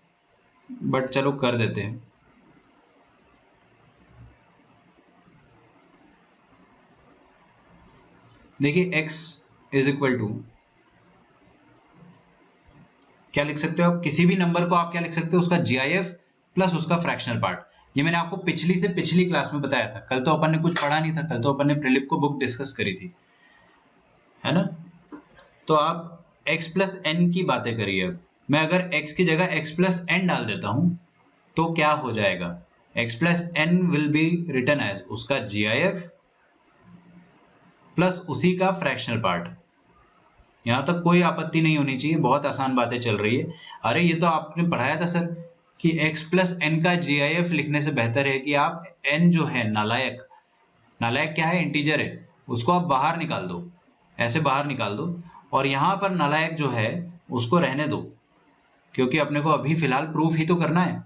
बट चलो कर देते हैं। देखिए x इज इक्वल टू, क्या लिख सकते हो आप? किसी भी नंबर को आप क्या लिख सकते हो? उसका GIF प्लस उसका फ्रैक्शनल पार्ट। ये मैंने आपको पिछली से पिछली क्लास में बताया था। कल तो अपन ने कुछ पढ़ा नहीं था, कल तो अपन ने प्रीलिप को बुक डिस्कस करी थी, है ना। तो आप x प्लस n की बातें करिए। अब मैं अगर x की जगह x प्लस n डाल देता हूं तो क्या हो जाएगा? x plus n will be written as उसका GIF प्लस उसी का फ्रैक्शनल पार्ट। यहां तक कोई आपत्ति नहीं होनी चाहिए, बहुत आसान बातें चल रही है। अरे ये तो आपने पढ़ाया था सर कि x प्लस n का GIF लिखने से बेहतर है कि आप n जो है नालायक, नालायक क्या है, इंटीजर है, उसको आप बाहर निकाल दो, ऐसे बाहर निकाल दो, और यहां पर नालायक जो है उसको रहने दो, क्योंकि अपने को अभी फिलहाल प्रूफ ही तो करना है।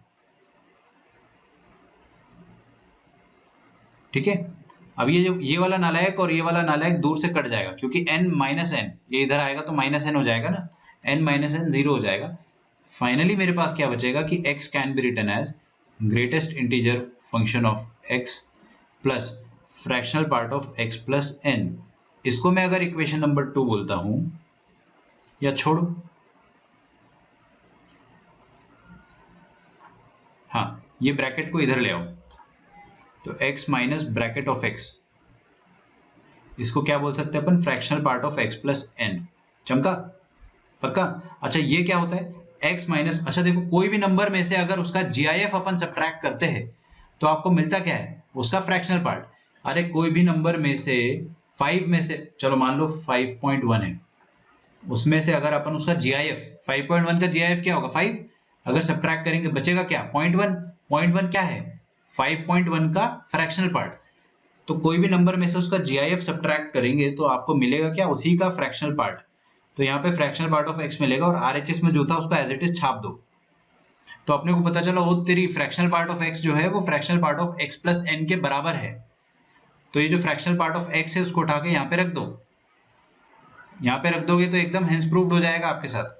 ठीक है, अब ये वाला नालायक और ये वाला नालायक दूर से कट जाएगा, क्योंकि n माइनस एन ये इधर आएगा तो माइनस एन हो जाएगा ना, n माइनस एन 0 हो जाएगा। फाइनली मेरे पास क्या बचेगा कि x can be written as greatest integer function of x plus fractional part of x plus n। इसको मैं अगर इक्वेशन नंबर 2 बोलता हूं, या छोड़ो, हाँ ये ब्रैकेट को इधर ले आओ, तो x minus bracket of x, इसको क्या बोल सकते हैं अपन, fractional part of x plus n। चमका, पक्का। अच्छा ये क्या होता है, x माइनस, अच्छा देखो कोई भी नंबर में से अगर उसका GIF अपन सब्ट्रैक्ट करते हैं तो आपको मिलता क्या है, उसका फ्रैक्शनल पार्ट। अरे कोई भी नंबर में से 5 में से, चलो मान लो 5.1 है, उसमें से अगर अपन उसका GIF, 5.1 का GIF क्या होगा 5, अगर सब्ट्रैक्ट करेंगे बचेगा क्या 0.1, 0.1 क्या है 5.1 का फ्रैक्शनल पार्ट। तो कोई भी नंबर में से उसका GIF सब्ट्रैक्ट करेंगे तो आपको मिलेगा क्या, उसी का फ्रैक्शनल पार्ट। तो यहाँ पे फ्रैक्शनल पार्ट ऑफ x मिलेगा, और RHS में जो था उसको एज इट इज छाप दो। तो अपने को पता चला वो तेरी फ्रैक्शनल पार्ट ऑफ x जो है वो fractional part of x plus n के बराबर है। तो ये जो फ्रैक्शनल पार्ट ऑफ x है उसको उठा के यहाँ पे रख दो, यहाँ पे रख दोगे तो एकदम हेंस प्रूव्ड हो जाएगा आपके साथ।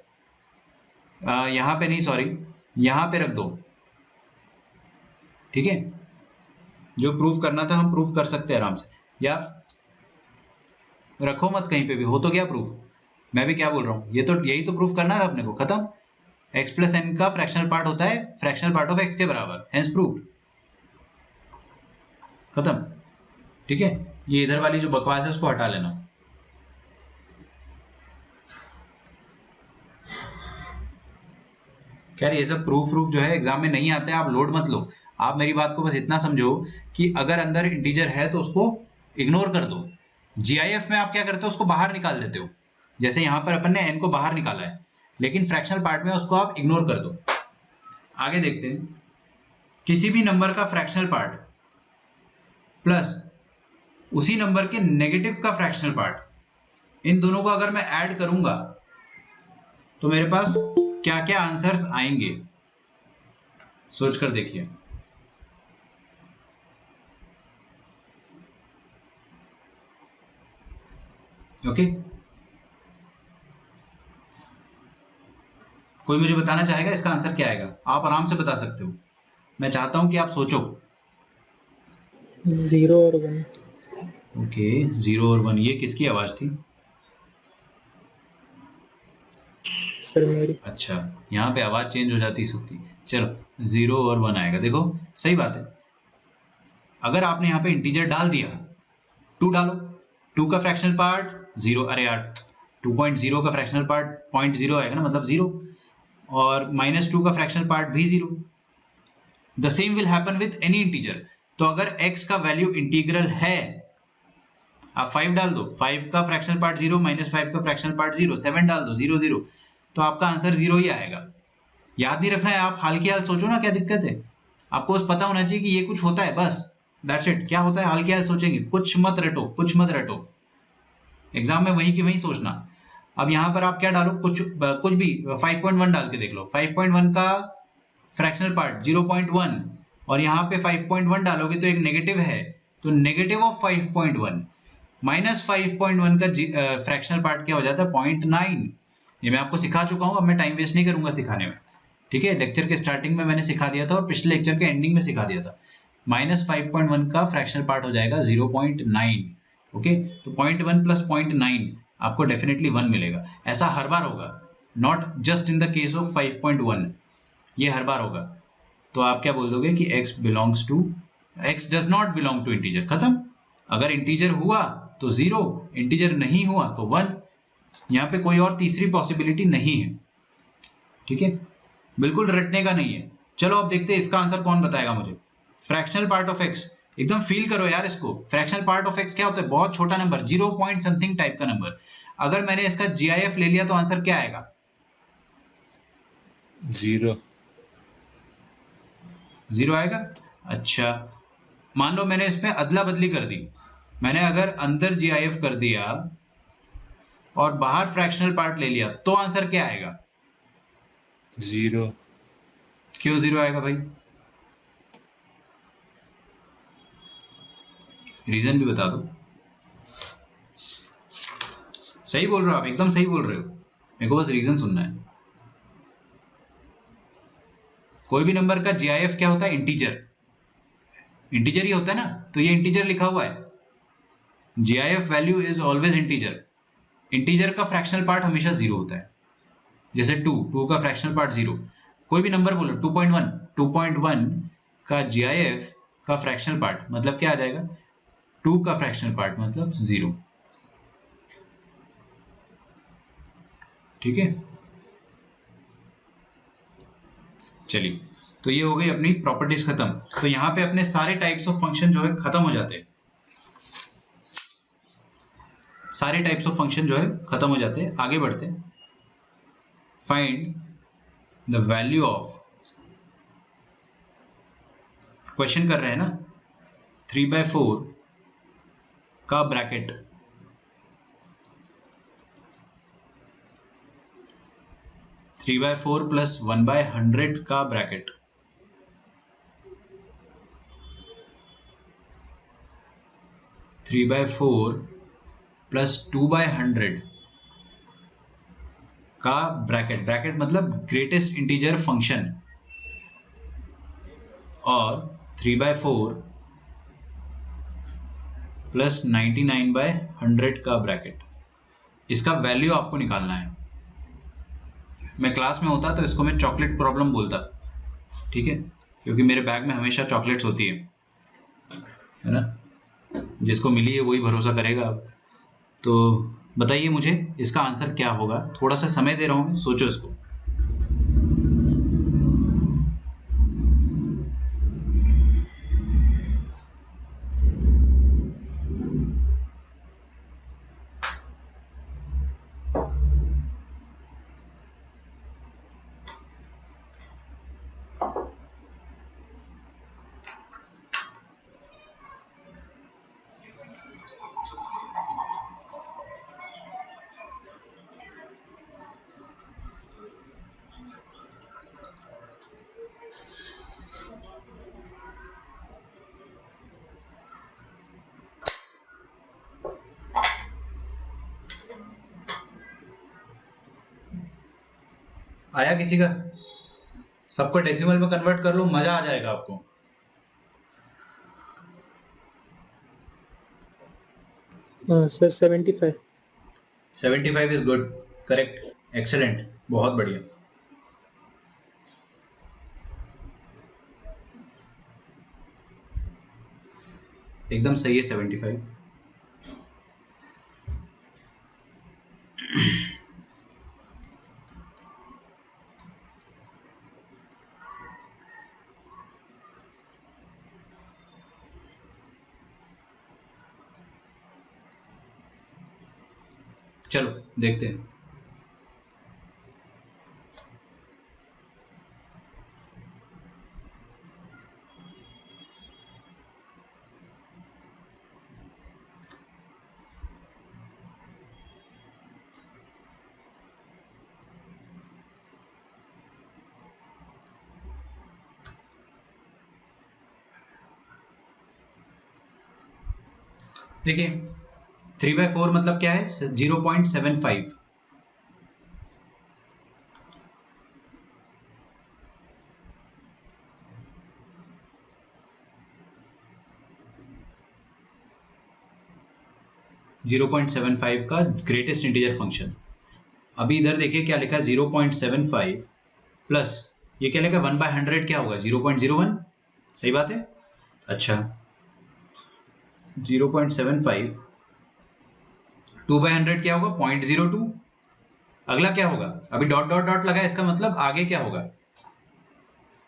यहाँ पे नहीं, सॉरी यहाँ पे रख दो, ठीक है। जो प्रूफ करना था हम प्रूफ कर सकते हैं आराम से, या रखो मत कहीं पे भी, हो तो क्या प्रूफ, मैं भी क्या बोल रहा हूँ, ये तो यही तो प्रूफ करना था अपने को, खत्म। x प्लस n का फ्रैक्शनल पार्ट होता है फ्रैक्शनल पार्ट ऑफ x के बराबर, हेंस प्रूफ, खत्म। ठीक है, ये इधर वाली जो बकवास है उसको हटा लेना। खैर ये सब प्रूफ जो है एग्जाम में नहीं आते, आप लोड मत लो। आप मेरी बात को बस इतना समझो कि अगर अंदर इंटीजर है तो उसको इग्नोर कर दो। GIF में आप क्या करते हो, उसको बाहर निकाल देते हो, जैसे यहाँ पर अपन ने n को बाहर निकाला है, लेकिन फ्रैक्शनल पार्ट में उसको आप इग्नोर कर दो। आगे देखते हैं, किसी भी नंबर का फ्रैक्शनल पार्ट प्लस उसी नंबर के नेगेटिव का फ्रैक्शनल पार्ट, इन दोनों को अगर मैं ऐड करूंगा तो मेरे पास क्या क्या आंसर्स आएंगे, सोचकर देखिए। ओके, कोई मुझे बताना चाहेगा इसका आंसर क्या आएगा? आप आराम से बता सकते हो, मैं चाहता हूं कि आप सोचो। 0 और 1। ओके, 0 और 1, ये किसकी आवाज थी? सर मेरी। अच्छा, यहाँ पे आवाज चेंज हो जाती सबकी। चलो 0 और 1 आएगा, देखो सही बात है। अगर आपने यहाँ पे इंटीजर डाल दिया, 2 डालो, 2 का फ्रैक्शनल पार्ट 0, अरे यार 2.0 का फ्रैक्शनल पार्ट 0.0 आएगा ना, मतलब 0, और -2 का फ्रैक्शनल पार्ट भी 0। The same will happen with any integer. तो अगर x का वैल्यू इंटीग्रल है, आप 5 डाल दो, 5 का फ्रैक्शनल पार्ट 0, -5 का फ्रैक्शनल पार्ट 0, 7 डाल दो, 0 0, तो आपका आंसर 0 ही आएगा। याद नहीं रखना है, आप हाल की हाल सोचो ना, क्या दिक्कत है? आपको बस पता होना चाहिए कि ये कुछ होता है, बस दैट्स इट। क्या होता है हाल की हाल सोचेंगे, कुछ मत रटो, कुछ मत रटो, एग्जाम में वही की वही सोचना। अब यहाँ पर आप क्या डालो, कुछ भी 5.1 डाल के देख लो, 5.1 का फ्रैक्शनल पार्ट 0.1, और यहाँ पे 5.1 डालोगे तो एक नेगेटिव है, तो नेगेटिव ऑफ 5.1 माइनस 5.1 का फ्रैक्शनल पार्ट क्या हो जाता है 0.9। ये मैं आपको सिखा चुका हूँ, अब मैं टाइम वेस्ट नहीं करूंगा सिखाने में, ठीक है। लेक्चर के स्टार्टिंग में मैंने सिखा दिया था और पिछले लेक्चर के एंडिंग में सिखा दिया था। -5.1 का फ्रैक्शनल पार्ट हो जाएगा 0.9, ओके। तो 0.1 प्लस 0.9 आपको डेफिनेटली 1 मिलेगा। ऐसा हर बार होगा, not just in the case of 5.1, ये हर बार होगा। तो आप क्या बोल दोगे कि x does not belong to integer, खत्म। अगर इंटीजर हुआ तो 0, इंटीजर नहीं हुआ तो 1। यहाँ पे कोई और तीसरी पॉसिबिलिटी नहीं है, ठीक है, बिल्कुल रटने का नहीं है। चलो अब देखते हैं इसका आंसर कौन बताएगा मुझे। फ्रैक्शनल पार्ट ऑफ एक्स, एकदम फील करो यार इसको। फ्रैक्शनल पार्ट ऑफ एक्स क्या होता है? बहुत छोटा नंबर, 0 पॉइंट समथिंग टाइप का नंबर। अगर मैंने इसका जीआईएफ ले लिया तो आंसर क्या आएगा? 0 0 आएगा। अच्छा, मान लो मैंने इसमें अदला बदली कर दी, मैंने अगर अंदर जीआईएफ कर दिया और बाहर फ्रैक्शनल पार्ट ले लिया तो आंसर क्या आएगा? 0 क्यों 0 आएगा भाई? रीजन भी बता दो। सही बोल रहे हो आप, एकदम सही बोल रहे हो, मेरे को बस रीजन सुनना है। कोई भी नंबर का जीआईएफ क्या होता है? इंटीजर, इंटीजर ही होता है ना, तो ये इंटीजर लिखा हुआ है। GIF value is always integer. Integer का फ्रैक्शनल पार्ट हमेशा 0 होता है। जैसे 2 का फ्रैक्शनल पार्ट 0। कोई भी नंबर बोलो, 2.1 का जीआईएफ का फ्रैक्शनल पार्ट मतलब क्या आ जाएगा? 2 का फ्रैक्शनल पार्ट मतलब 0। ठीक है, चलिए, तो ये हो गई अपनी प्रॉपर्टीज खत्म। तो यहाँ पे अपने सारे टाइप्स ऑफ फंक्शन जो है खत्म हो जाते हैं, सारे टाइप्स ऑफ फंक्शन जो है खत्म हो जाते हैं। आगे बढ़ते हैं। Find the value of, question कर रहे हैं ना, 3/4 का ब्रैकेट, 3/4 प्लस 1/100 का ब्रैकेट, 3/4 प्लस 2/100 का ब्रैकेट, ब्रैकेट मतलब ग्रेटेस्ट इंटीजर फंक्शन, और 3/4 प्लस 99/100 का ब्रैकेट। इसका वैल्यू आपको निकालना है। मैं क्लास में होता तो इसको मैं चॉकलेट प्रॉब्लम बोलता, ठीक है, क्योंकि मेरे बैग में हमेशा चॉकलेट्स होती है ना, जिसको मिली है वही भरोसा करेगा। तो बताइए मुझे इसका आंसर क्या होगा। थोड़ा सा समय दे रहा हूं मैं, सोचो इसको। आया किसी का? सबको डेसिमल में कन्वर्ट कर लो, मजा आ जाएगा आपको। Sir 75। 75 is good, correct, excellent, बहुत बढ़िया। एकदम सही है 75। चलो देखते हैं। देखिए 3/4 मतलब क्या है? 0.75। का ग्रेटेस्ट इंटीजर फंक्शन। अभी इधर देखिए क्या लिखा है, 0.75 प्लस ये क्या लिखा है 1/100, क्या होगा 0.01, सही बात है। अच्छा 0.75 2/100 क्या होगा 0.02। अगला क्या होगा, अभी डॉट डॉट डॉट लगा है, इसका मतलब आगे क्या होगा,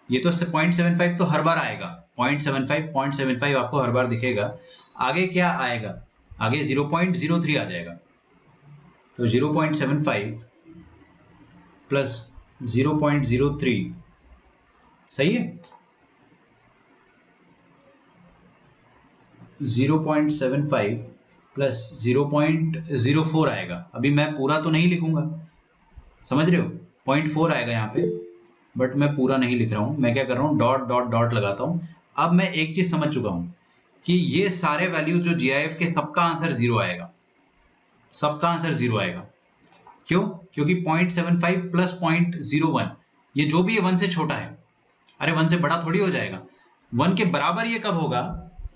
ये तो 0.75 तो हर बार आएगा, 0.75 आपको हर बार दिखेगा। आगे क्या आएगा, आगे 0.03 आ जाएगा, तो 0.75 प्लस 0.03 सही है। 0.75 प्लस 0.04 आएगा। अभी मैं पूरा तो नहीं लिखूंगा, समझ रहे हो, 0.4 आएगा यहाँ पे, बट मैं पूरा नहीं लिख रहा हूँ। मैं क्या कर रहा हूँ, डॉट डॉट डॉट लगाता हूँ। अब मैं एक चीज समझ चुका हूँ कि ये सारे वैल्यू जो GIF के सबका आंसर 0 आएगा, सबका आंसर 0 आएगा। क्यों? क्योंकि 0.75 प्लस 0.01 ये जो भी है 1 से छोटा है। अरे 1 से बड़ा थोड़ी हो जाएगा। 1 के बराबर ये कब होगा,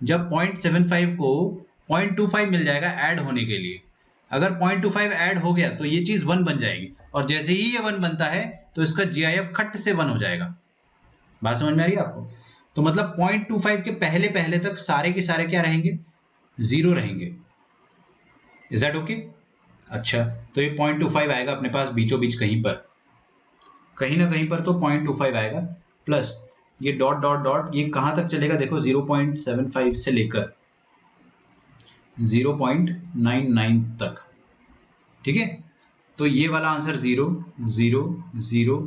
जब 0.75 को 0.25 मिल जाएगा ऐड होने के लिए। अगर 0.25 ऐड हो गया तो ये चीज 1 बन जाएगी, और जैसे ही ये 1 बनता है तो इसका GIF खट से 1 हो जाएगा। बात समझ में आ रही है आपको? तो मतलब 0.25 के पहले पहले तक सारे के सारे क्या रहेंगे, 0 रहेंगे। Is that okay? अच्छा, तो ये 0.25 आएगा अपने पास बीचों बीच कहीं पर, कहीं ना कहीं पर तो 0.25 आएगा, प्लस ये डॉट डॉट डॉट, ये कहां तक चलेगा देखो, 0.75 से लेकर 0.99 तक, ठीक है। तो ये वाला आंसर 0 0 0,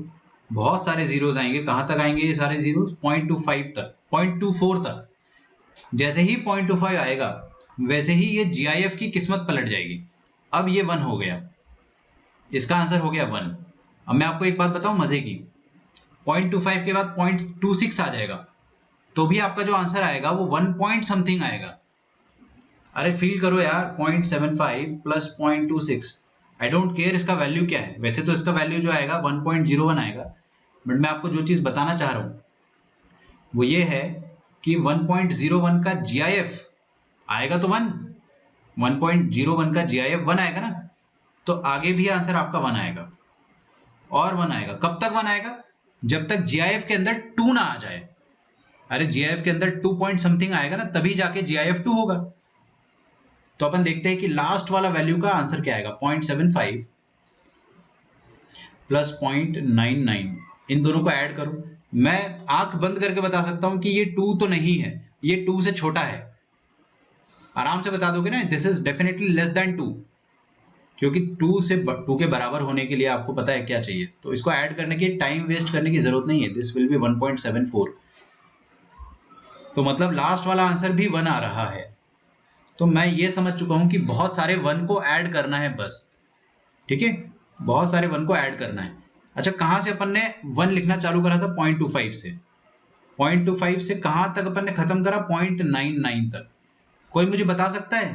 बहुत सारे जीरोस आएंगे। कहां तक आएंगे ये सारे जीरोस, 0.25 तक, 0.24 तक। जैसे ही 0.25 आएगा वैसे ही ये GIF की किस्मत पलट जाएगी। अब ये 1 हो गया, इसका आंसर हो गया 1। अब मैं आपको एक बात बताऊं मजे की, 0.25 के बाद 0.26 आ जाएगा तो भी आपका जो आंसर आएगा वो 1 पॉइंट समथिंग आएगा। अरे फील करो यार, 0.75 प्लस 0.26, आई डोंट केयर इसका वैल्यू क्या है। वैसे तो इसका वैल्यू जो आएगा 1.01 आएगा, बट मैं आपको जो चीज बताना चाह रहा हूं वो ये है कि 1.01 का GIF आएगा तो 1, 1.01 का GIF 1 आएगा ना, तो आगे भी आंसर आपका 1 आएगा और 1 आएगा। कब तक 1 आएगा, जब तक GIF के अंदर 2 ना आ जाए। अरे GIF के अंदर 2 पॉइंट समथिंग आएगा ना, तभी जाके GIF 2 होगा। तो अपन देखते हैं कि लास्ट वाला वैल्यू का आंसर क्या आएगा, 0.75 प्लस 0.99, इन दोनों को ऐड करो। मैं आंख बंद करके बता सकता हूं कि ये 2 तो नहीं है, ये 2 से छोटा है। आराम से बता दोगे ना, this is definitely less than 2, क्योंकि 2 के बराबर होने के लिए आपको पता है क्या चाहिए। तो इसको ऐड करने के टाइम वेस्ट करने की जरूरत नहीं है। दिस विल बी 1.74, तो मतलब लास्ट वाला आंसर भी 1 आ रहा है। तो मैं ये समझ चुका हूं कि बहुत सारे 1 को ऐड करना है बस, ठीक है, बहुत सारे 1 को ऐड करना है। अच्छा, कहां से अपन ने 1 लिखना चालू करा था, 0.25 से। 0.25 से कहां तक अपन ने खत्म करा, 0.99 तक। कोई मुझे बता सकता है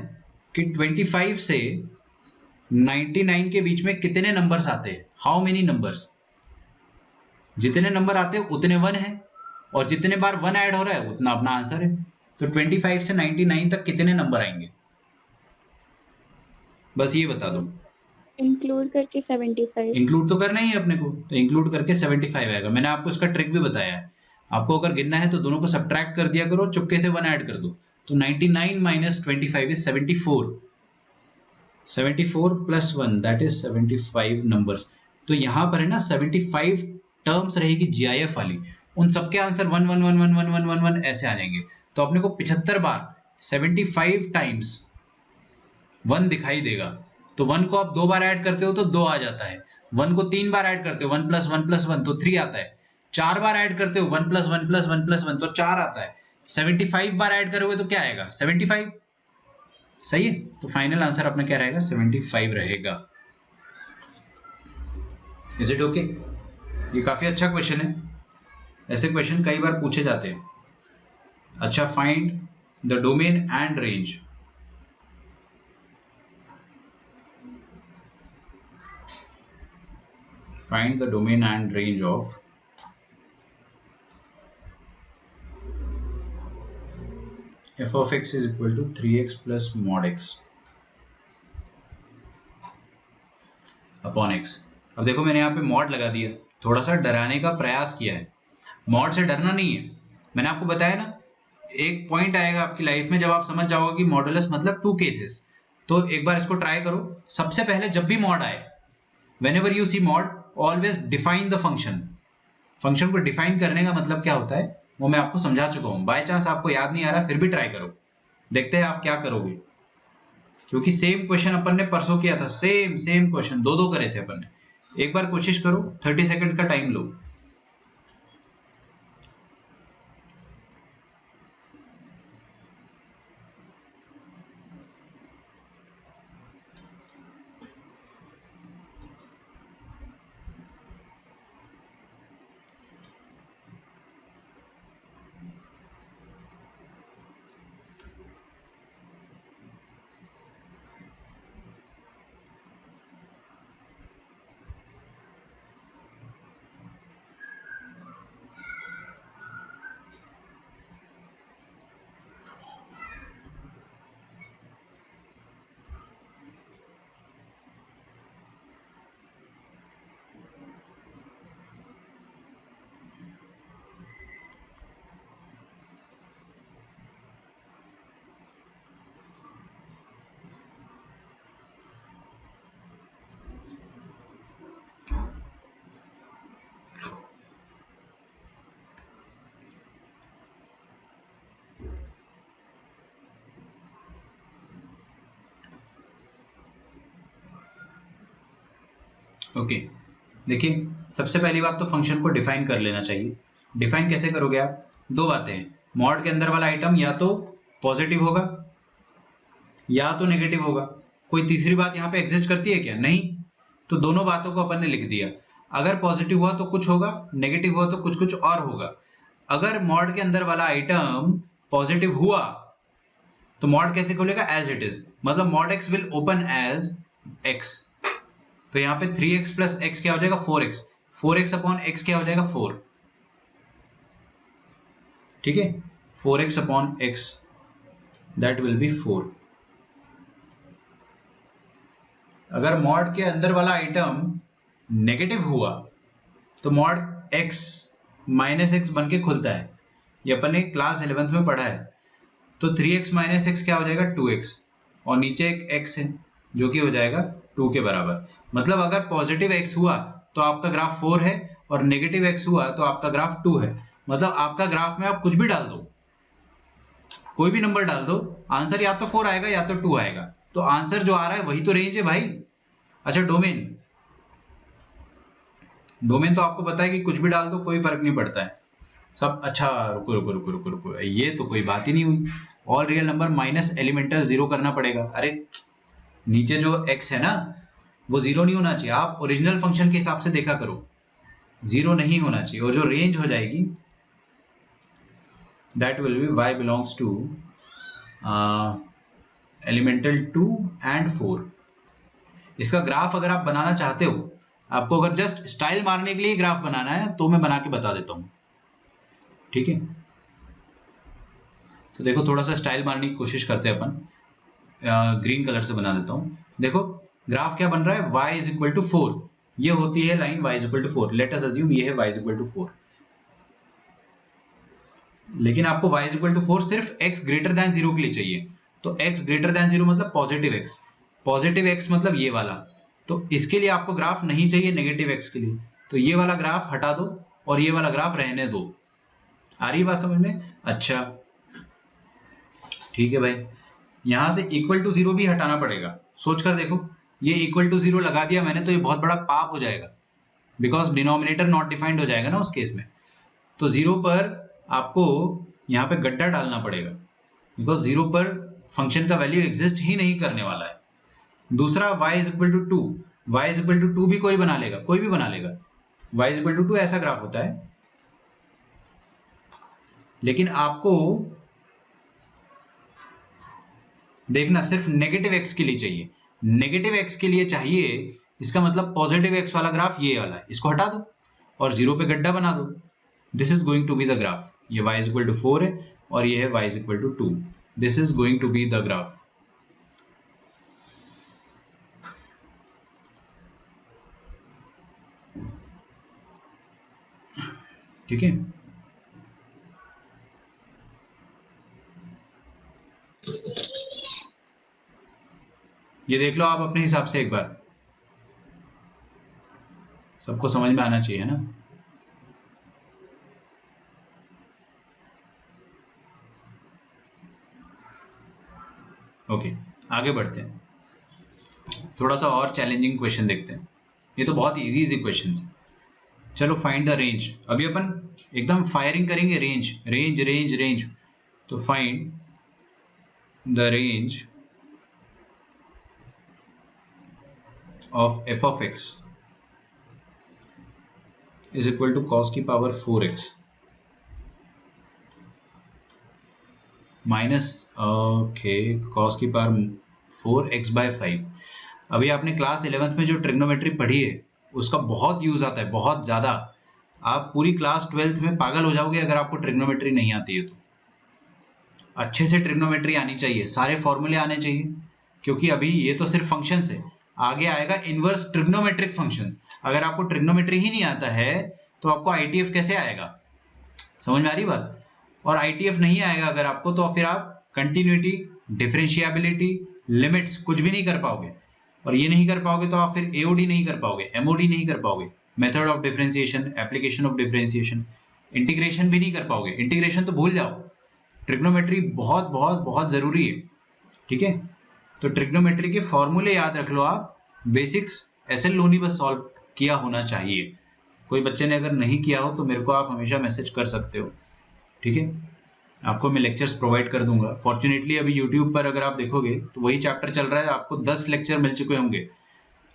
कि 25 से 99 के बीच में कितने नंबर्स आते हैं, हाउ मेनी नंबर्स? जितने नंबर आते हैं उतने 1 है, और जितने बार 1 ऐड हो रहा है उतना अपना आंसर है। तो 25 से 99 तक कितने नंबर आएंगे, बस ये बता दो। इंक्लूड करके 75। इंक्लूड तो करना ही है अपने को, तो इंक्लूड करके 75 आएगा। मैंने आपको इसका ट्रिक भी बताया है। आपको अगर गिनना है तो दोनों को सब्ट्रैक्ट कर दिया करो, चुपके से 1 ऐड कर दो। तो 99 minus 25 is 74, 74 plus 1 that is 75 numbers. तो यहाँ पर है ना 75 टर्म्स रहेगी GIF वाली, उन सबके आंसर 1 1 1 1 1 1 1 1 ऐसे आ जाएंगे। तो अपने को 75 बार 75 टाइम्स 1 दिखाई देगा। तो 1 को आप 2 बार ऐड करते हो तो 2 आ जाता है। 1 को 3 बार ऐड करते हो 1 प्लस 1 प्लस 1 तो 3 आता है। 4 बार ऐड करते हो 1 प्लस 1 प्लस 1 प्लस 1 तो 4 आता है। 75 बार ऐड करोगे तो क्या आएगा, 75। सही है, तो फाइनल आंसर अपना क्या रहेगा, 75 रहेगा। Is it okay? ये काफी अच्छा क्वेश्चन है, ऐसे क्वेश्चन कई बार पूछे जाते हैं। अच्छा, find the domain and range. Find the domain and range of f of x is equal to 3x plus mod x upon x। अब देखो मैंने यहाँ पे मॉड लगा दिया, थोड़ा सा डराने का प्रयास किया है। मॉड से डरना नहीं है, मैंने आपको बताया ना, एक पॉइंट आएगा आपकी लाइफ में जब आप समझ जाओगे कि मॉडुलस मतलब 2 केसेस। तो एक बार इसको ट्राई करो। सबसे पहले जब भी मॉड आए, whenever you see mod, always define the function। Function को डिफाइन करने का मतलब क्या होता है वो मैं आपको समझा चुका हूँ। बाय चांस आपको याद नहीं आ रहा फिर भी ट्राई करो, देखते हैं आप क्या करोगे, क्योंकि सेम क्वेश्चन अपन ने परसों किया था, सेम क्वेश्चन दो करे थे अपन ने। एक बार कोशिश करो, 30 सेकंड का टाइम लो। ओके देखिए, सबसे पहली बात तो फंक्शन को डिफाइन कर लेना चाहिए। डिफाइन कैसे करोगे आप? दो बातें हैं, मॉड के अंदर वाला आइटम या तो पॉजिटिव होगा या तो नेगेटिव होगा। कोई तीसरी बात यहाँ पे एग्जिस्ट करती है क्या? नहीं। तो दोनों बातों को अपन ने लिख दिया। अगर पॉजिटिव हुआ तो कुछ होगा, नेगेटिव हुआ तो कुछ और होगा। अगर मॉड के अंदर वाला आइटम पॉजिटिव हुआ तो मॉड कैसे खोलेगा? एज इट इज, मतलब mod x will open as x. तो यहाँ पे 3x प्लस एक्स क्या हो जाएगा? 4x। 4x अपॉन एक्स क्या हो जाएगा? 4। ठीक है, 4x upon x that will B 4। अगर मॉड के अंदर वाला आइटम नेगेटिव हुआ तो मॉड x माइनस एक्स बन के खुलता है, ये अपन ने क्लास 11th में पढ़ा है। तो 3x माइनस एक्स क्या हो जाएगा? 2x, और नीचे एक x है जो कि हो जाएगा 2 के बराबर। मतलब अगर पॉजिटिव x हुआ तो आपका ग्राफ 4 है और नेगेटिव x हुआ तो आपका ग्राफ 2 है। मतलब आपका ग्राफ में आप कुछ भी डाल दो, कोई भी नंबर डाल दो, आंसर या तो 4 आएगा या तो 2 आएगा। तो आंसर जो आ रहा है वही तो रेंज है भाई। अच्छा डोमेन तो आपको पता है कि कुछ भी डाल दो कोई फर्क नहीं पड़ता है सब। अच्छा रुको, ये तो कोई बात ही नहीं हुई। All real number minus elemental 0 करना पड़ेगा। अरे नीचे जो x है ना वो 0 नहीं होना चाहिए। आप ओरिजिनल फंक्शन के हिसाब से देखा करो, 0 नहीं होना चाहिए। और जो रेंज हो जाएगी that will be y belongs to elemental 2 and 4। इसका ग्राफ अगर आप बनाना चाहते हो, आपको अगर जस्ट स्टाइल मारने के लिए ग्राफ बनाना है तो मैं बना के बता देता हूं। ठीक है, तो देखो थोड़ा सा स्टाइल मारने की कोशिश करते हैं अपन। ग्रीन कलर से बना देता हूं। देखो ग्राफ क्या बन रहा है? y is equal to 4। ये होती है line y is equal to 4। Let us assume ये है y इज इक्वल टू 4। लेकिन आपको y इज इक्वल टू 4 सिर्फ x ग्रेटर देन 0 के लिए चाहिए। तो x ग्रेटर देन 0 मतलब पॉजिटिव x। पॉजिटिव x मतलब ये वाला। तो इसके लिए आपको ग्राफ नहीं चाहिए नेगेटिव x के लिए। तो ये वाला ग्राफ हटा दो और ये वाला ग्राफ रहने दो। आ रही बात समझ में? अच्छा ठीक है भाई, यहां से इक्वल टू 0 भी हटाना पड़ेगा। सोच कर देखो, ये इक्वल टू 0 लगा दिया मैंने तो ये बहुत बड़ा पाप हो जाएगा, बिकॉज डिनोमिनेटर नॉट डिफाइंड हो जाएगा ना उस केस में। तो 0 पर आपको यहाँ पे गड्ढा डालना पड़ेगा, बिकॉज 0 पर फंक्शन का वैल्यू एग्जिस्ट ही नहीं करने वाला है। दूसरा y is equal to 2। y is equal to 2 भी कोई बना लेगा, कोई भी बना लेगा। y इज इक्वल टू 2 ऐसा ग्राफ होता है। लेकिन आपको देखना सिर्फ नेगेटिव x के लिए चाहिए। नेगेटिव x के लिए चाहिए, इसका मतलब पॉजिटिव x वाला ग्राफ ये वाला है, इसको हटा दो और 0 पे गड्ढा बना दो। This is going to be the graph. ये y इज इक्वल टू 4 है और ये है y is equal to 2। This is going to be the graph. ठीक है, ये देख लो आप अपने हिसाब से एक बार, सबको समझ में आना चाहिए ना। ओके, आगे बढ़ते हैं, थोड़ा सा और चैलेंजिंग क्वेश्चन देखते हैं। ये तो बहुत इजी क्वेश्चन है। चलो फाइंड द रेंज, अभी अपन एकदम फायरिंग करेंगे, रेंज रेंज रेंज रेंज। तो find the range of f of x is equal to cos की power 4x minus okay cos की पावर 4x/5। अभी आपने क्लास 11th में जो ट्रिग्नोमेट्री पढ़ी है उसका बहुत यूज आता है, बहुत ज्यादा। आप पूरी क्लास 12th में पागल हो जाओगे अगर आपको ट्रिग्नोमेट्री नहीं आती है तो। अच्छे से ट्रिग्नोमेट्री आनी चाहिए, सारे फॉर्मूले आने चाहिए, क्योंकि अभी ये तो सिर्फ फंक्शंस है, आगे आएगा इनवर्स ट्रिग्नोमेट्रिक फंक्शंस। अगर आपको ट्रिग्नोमेट्री ही नहीं आता है तो आपको आईटीएफ कैसे आएगा? समझ में आ रही बात? और आईटीएफ नहीं आएगा अगर आपको, तो फिर आप कंटिन्यूटी, डिफरेंशिएबिलिटी, लिमिट्स कुछ भी नहीं कर पाओगे। और ये नहीं कर पाओगे तो आप फिर एओडी नहीं कर पाओगे, एमओडी नहीं कर पाओगे, method of differentiation, application of differentiation, integration भी नहीं कर पाओगे। इंटीग्रेशन तो भूल जाओ, ट्रिग्नोमेट्री बहुत बहुत बहुत जरूरी है, ठीक है? तो ट्रिग्नोमेट्री के फॉर्मूले याद रख लो आप, बेसिक्स एसएल लोनी बस सॉल्व किया होना चाहिए। कोई बच्चे ने अगर नहीं किया हो तो मेरे को आप हमेशा मैसेज कर सकते हो, ठीक है? आपको मैं लेक्चर्स प्रोवाइड कर दूंगा। फॉर्चुनेटली अभी यूट्यूब पर अगर आप देखोगे तो वही चैप्टर चल रहा है, आपको 10 लेक्चर मिल चुके होंगे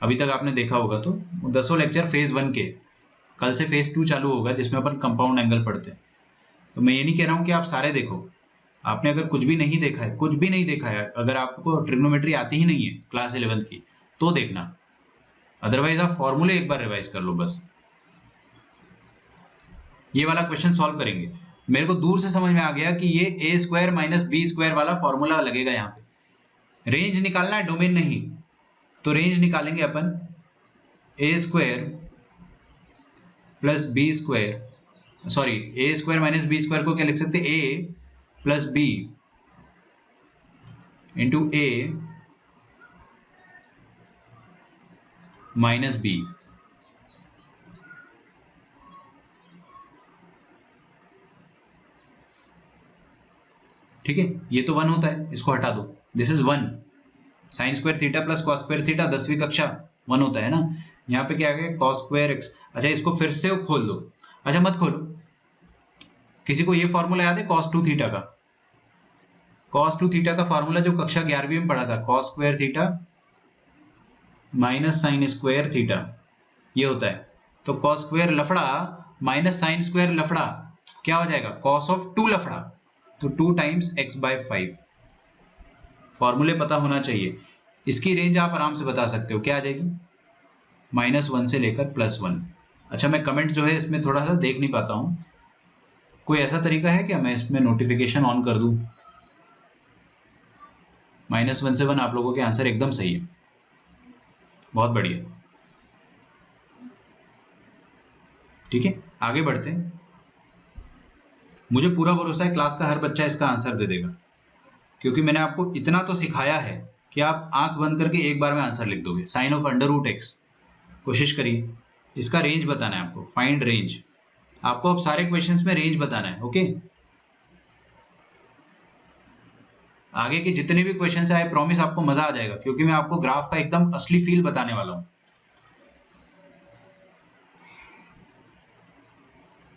अभी तक, आपने देखा होगा तो 10 लेक्चर फेज 1 के। कल से फेज 2 चालू होगा जिसमें अपन कंपाउंड एंगल पढ़ते हैं। तो मैं ये नहीं कह रहा हूँ कि आप सारे देखो, आपने अगर कुछ भी नहीं देखा है, कुछ भी नहीं देखा है, अगर आपको ट्रिग्नोमेट्री आती ही नहीं है क्लास 11th की तो देखना, अदरवाइज आप फॉर्मूले एक बार रिवाइज कर लो बस। ये वाला क्वेश्चन सॉल्व करेंगे, मेरे को दूर से समझ में आ गया कि ये a square minus b square वाला फॉर्मूला लगेगा यहाँ पे। रेंज निकालना है, डोमेन नहीं। तो रेंज निकालेंगे अपन a square plus b square, sorry a square minus b square को क्या लिख सकते हैं? a plus b into a minus b. ठीक है, ये तो 1 होता है, इसको हटा दो, this is 1। Sine square theta plus cos square theta 10वीं कक्षा 1 होता है ना। यहाँ पे क्या आ गया? Cos square x. अच्छा, इसको फिर से खोल दो। अच्छा मत खोलो, किसी को ये फॉर्मूला याद है कॉस 2 थीटा का? कॉस 2 थीटा का फॉर्मूला जो कक्षा 11वीं में पढ़ा था, cos square theta minus sine square theta, ये होता है। तो कॉस स्क्वायर लफड़ा माइनस साइन स्क्वायर लफड़ा क्या हो जाएगा? कॉस ऑफ 2 लफड़ा, तो 2 टाइम्स x/5। फॉर्मूले पता होना चाहिए। इसकी रेंज आप आराम से बता सकते हो, क्या आ जाएगी? -1 से लेकर +1। अच्छा, मैं कमेंट जो है इसमें थोड़ा सा देख नहीं पाता हूँ, कोई ऐसा तरीका है क्या मैं इसमें नोटिफिकेशन ऑन कर दूं? -1 से 1 आप लोगों के आंसर एकदम सही है, बहुत बढ़िया। ठीक है, आगे बढ़ते हैं। मुझे पूरा भरोसा है क्लास का हर बच्चा इसका आंसर दे देगा, क्योंकि मैंने आपको इतना तो सिखाया है कि आप आंख बंद करके एक बार में आंसर लिख दोगे। साइन ऑफ √x, कोशिश करिए, इसका रेंज बताना है आपको, फाइंड रेंज। आपको अब सारे क्वेश्चंस में रेंज बताना है, ओके? आगे के जितने भी क्वेश्चंस आए, प्रॉमिस आपको मजा आ जाएगा, क्योंकि मैं आपको ग्राफ का एकदम असली फील बताने वाला हूं।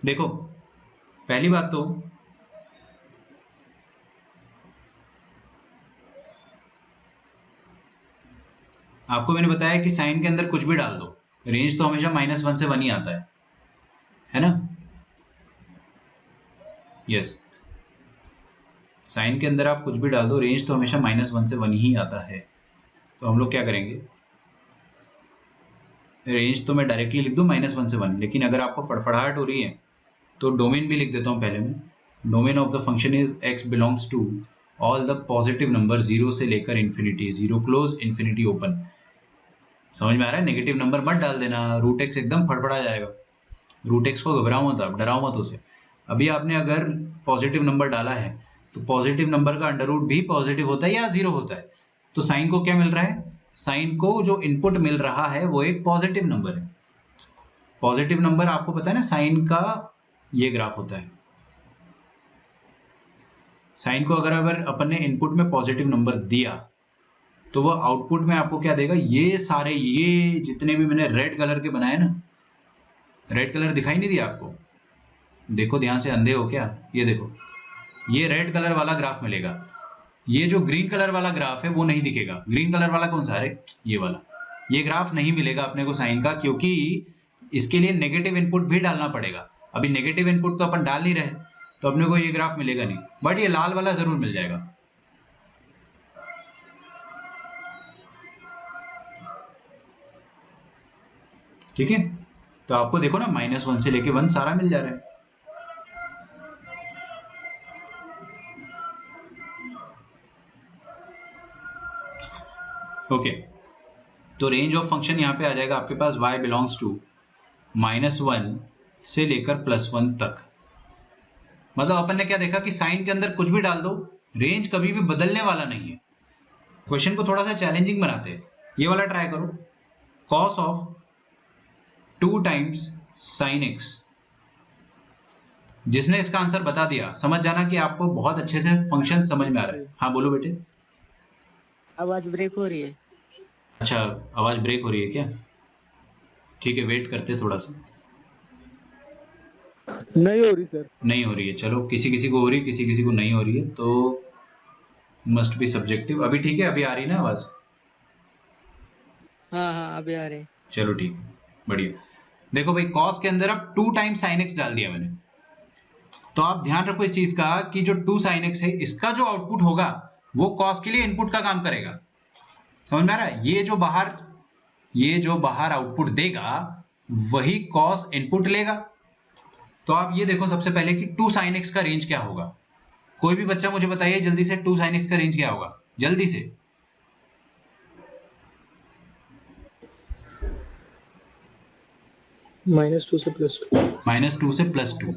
देखो, पहली बात तो आपको मैंने बताया कि साइन के अंदर कुछ भी डाल दो, रेंज तो हमेशा -1 से 1 ही आता है ना? यस, साइन के अंदर आप कुछ भी डाल दो, रेंज तो हमेशा -1 से 1 ही आता है। तो हम लोग क्या करेंगे, रेंज तो मैं डायरेक्टली लिख दूं -1 से 1, लेकिन अगर आपको फड़फड़ाहट हो रही है तो डोमेन भी लिख देता हूं पहले में। Domain of the function is x belongs to all the positive number 0 से लेकर इन्फिनिटी, 0 क्लोज इन्फिनिटी ओपन। समझ में आ रहा है? नेगेटिव नंबर मत डाल देना, √x एकदम फड़फड़ा जाएगा। √x को घबराओ मत, आप डराओ मत उसे। अभी आपने अगर पॉजिटिव नंबर डाला है तो पॉजिटिव नंबर का अंडर रूट भी पॉजिटिव होता है या 0 होता है। तो साइन को क्या मिल रहा है? साइन को जो इनपुट मिल रहा है वो एक पॉजिटिव नंबर है। पॉजिटिव नंबर आपको पता है ना, साइन का ये ग्राफ होता है। साइन को अगर अपन ने इनपुट में पॉजिटिव नंबर दिया तो वो आउटपुट में आपको क्या देगा, ये सारे, ये जितने भी मैंने रेड कलर के बनाए ना, रेड कलर दिखाई नहीं दिया आपको? देखो ध्यान से, अंधे हो क्या? ये देखो, ये रेड कलर वाला ग्राफ मिलेगा। ये जो ग्रीन कलर वाला ग्राफ है वो नहीं दिखेगा। ग्रीन कलर वाला कौन सा? अरे ये वाला। ये ग्राफ नहीं मिलेगा अपने को साइन का, क्योंकि इसके लिए नेगेटिव इनपुट भी डालना पड़ेगा। अभी नेगेटिव इनपुट तो अपन डाल नहीं रहे, तो अपने को ये ग्राफ मिलेगा नहीं, बट ये लाल वाला जरूर मिल जाएगा। ठीक है, तो आपको देखो ना, -1 से लेके 1 सारा मिल जा रहा है। ओके, तो रेंज ऑफ फंक्शन यहाँ पे आ जाएगा आपके पास y बिलोंग्स टू -1 से लेकर +1 तक। मतलब अपन ने क्या देखा कि साइन के अंदर कुछ भी डाल दो, रेंज कभी भी बदलने वाला नहीं है। क्वेश्चन को थोड़ा सा चैलेंजिंग बनाते हैं। ये वाला ट्राई करो, cos of 2 times sin x। जिसने इसका आंसर बता दिया, समझ जाना कि आपको बहुत अच्छे से फंक्शन समझ में आ रहा है। हाँ बोलो बेटे। आवाज ब्रेक हो रही है। अच्छा, आवाज ब्रेक हो रही है क्या? ठीक है, वेट करते थोड़ा सा। नहीं हो रही सर। नहीं हो रही है, चलो, किसी किसी को हो रही है, किसी किसी को नहीं हो रही है, तो मस्ट बी सब्जेक्टिव। अभी ठीक है? अभी आ रही ना आवाज? हाँ अभी आ रहे। चलो ठीक, बढ़िया। देखो भाई, cos के अंदर अब 2 टाइम्स sin x डाल दिया मैंने, तो आप ध्यान रखो इस चीज का कि जो 2 sin x है, इसका जो आउटपुट होगा वो cos के लिए इनपुट का काम करेगा। समझ में आ रहा है? ये जो बाहर आउटपुट देगा वही cos इनपुट लेगा। तो आप ये देखो सबसे पहले कि 2 sin x का रेंज क्या होगा। कोई भी बच्चा मुझे बताइए जल्दी से, 2 sin x का रेंज क्या होगा, जल्दी से। -2 से +2। -2 से +2,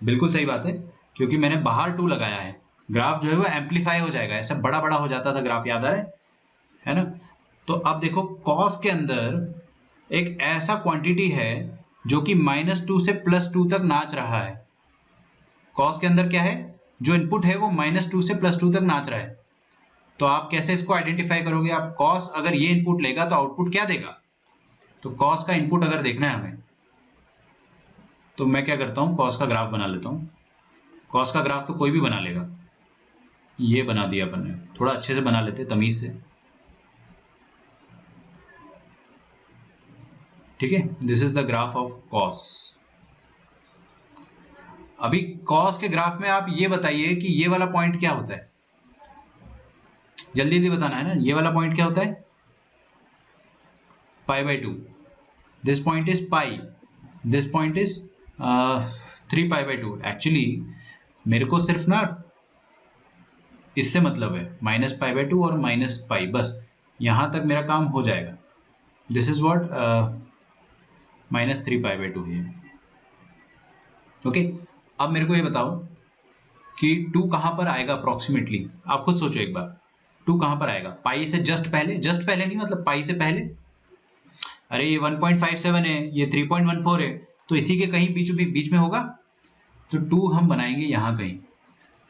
बिल्कुल सही बात है, क्योंकि मैंने बाहर 2 लगाया है। ग्राफ जो है वो एम्पलीफाई हो जाएगा, ऐसा बड़ा बड़ा हो जाता था ग्राफ, याद आ रहा है ना? तो अब देखो, cos के अंदर एक ऐसा क्वांटिटी है जो कि -2 से +2 तक नाच रहा है। cos के अंदर क्या है, जो इनपुट है वो -2 से +2 तक नाच रहा है। तो आप कैसे इसको आइडेंटिफाई करोगे? आप cos अगर ये इनपुट लेगा तो आउटपुट क्या देगा? तो cos का इनपुट अगर देखना है हमें, तो मैं क्या करता हूं, cos का ग्राफ बना लेता हूं। cos का ग्राफ तो कोई भी बना लेगा, ये बना दिया अपन ने, थोड़ा अच्छे से बना लेते तमीज से। ठीक है, this is the graph of cos। अभी cos के ग्राफ में आप ये बताइए कि ये वाला पॉइंट क्या होता है, जल्दी जल्दी बताना है ना। ये वाला पॉइंट क्या होता है? π/2। This point is pi, this point is 3π/2। Actually मेरे को सिर्फ ना इससे मतलब है, -π/2 और -π, बस यहां तक मेरा काम हो जाएगा। दिस इज व्हाट -3π/2 है। ओके, अब मेरे को ये बताओ कि 2 कहां पर आएगा अप्रोक्सीमेटली, आप खुद सोचो एक बार। 2 कहां पर आएगा? पाई से जस्ट पहले, जस्ट पहले नहीं मतलब पाई से पहले। अरे ये 1.57 है, ये 3.14 है, तो इसी के कहीं बीच में होगा। तो 2 हम बनाएंगे यहाँ कहीं,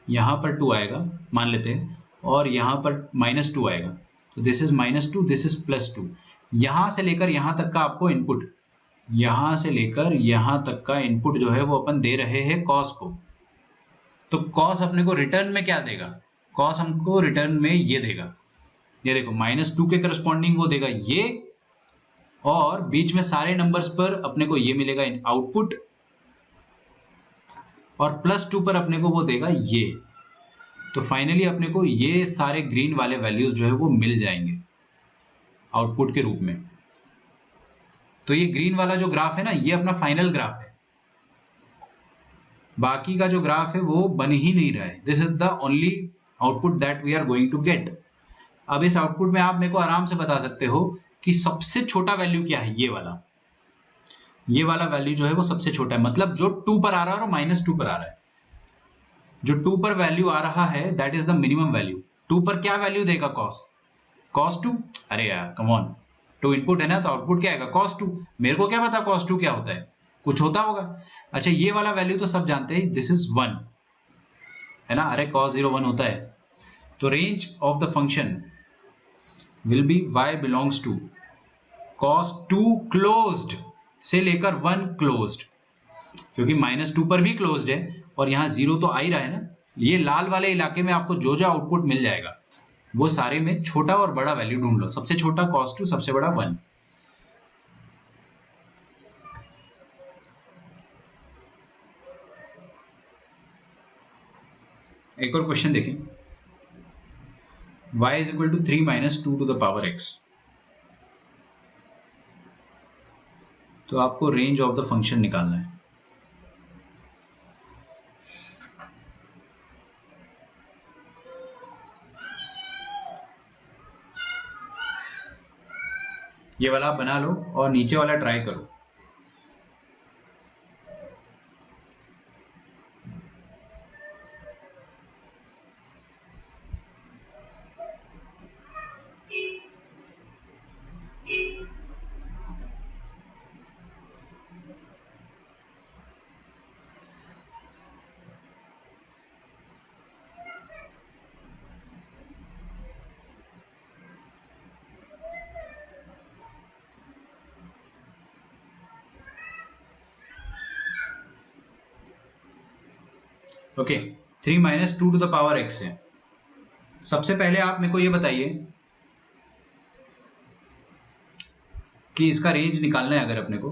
यहाँ पर 2 आएगा मान लेते हैं, और यहाँ पर -2 आएगा। तो दिस इज -2, दिस इज +2। यहाँ से लेकर यहाँ तक का आपको इनपुट, यहाँ से लेकर यहाँ तक का इनपुट जो है वो अपन दे रहे हैं cos को। तो cos अपने को रिटर्न में क्या देगा? cos हमको रिटर्न में ये देगा, ये देखो -2 के करस्पॉन्डिंग वो देगा ये, और बीच में सारे नंबर्स पर अपने को ये मिलेगा आउटपुट, और +2 पर अपने को वो देगा ये। तो फाइनली अपने को ये सारे ग्रीन वाले वैल्यूज जो है वो मिल जाएंगे आउटपुट के रूप में। तो ये ग्रीन वाला जो ग्राफ है ना, ये अपना फाइनल ग्राफ है, बाकी का जो ग्राफ है वो बन ही नहीं रहा है। This is the only output that we are going to get. अब इस आउटपुट में आप मेरे को आराम से बता सकते हो कि सबसे छोटा वैल्यू क्या है। ये वाला वैल्यू जो है वो सबसे छोटा है, मतलब जो 2 पर आ रहा है और -2 पर आ रहा है। जो 2 पर वैल्यू आ रहा है that is the minimum value. 2 पर क्या वैल्यू देगा cos 2? अरे यार कम ऑन, 2 इनपुट है ना, तो आउटपुट क्या आएगा? cos 2। मेरे को क्या पता cos 2 क्या होता है, कुछ होता होगा। अच्छा, ये वाला वैल्यू तो सब जानते हैं, दिस इज 1 है ना। अरे cos 0 1 होता है। तो range of the function will be y belongs to cos 2 closed से लेकर 1 क्लोज्ड, क्योंकि -2 पर भी क्लोज्ड है और यहाँ 0 तो आ ही रहा है ना। ये लाल वाले इलाके में आपको जो जो आउटपुट मिल जाएगा वो सारे में छोटा और बड़ा वैल्यू ढूंढ लो। सबसे छोटा cos 2, सबसे बड़ा 1। एक और क्वेश्चन देखें, y is equal to 3 minus 2 to the power x। तो आपको रेंज ऑफ द फंक्शन निकालना है। ये वाला आप बना लो और नीचे वाला ट्राई करो। Okay, 3 minus 2 to the power x है। सबसे पहले आप मेरे को ये बताइए कि इसका रेंज निकालना है अगर अपने को,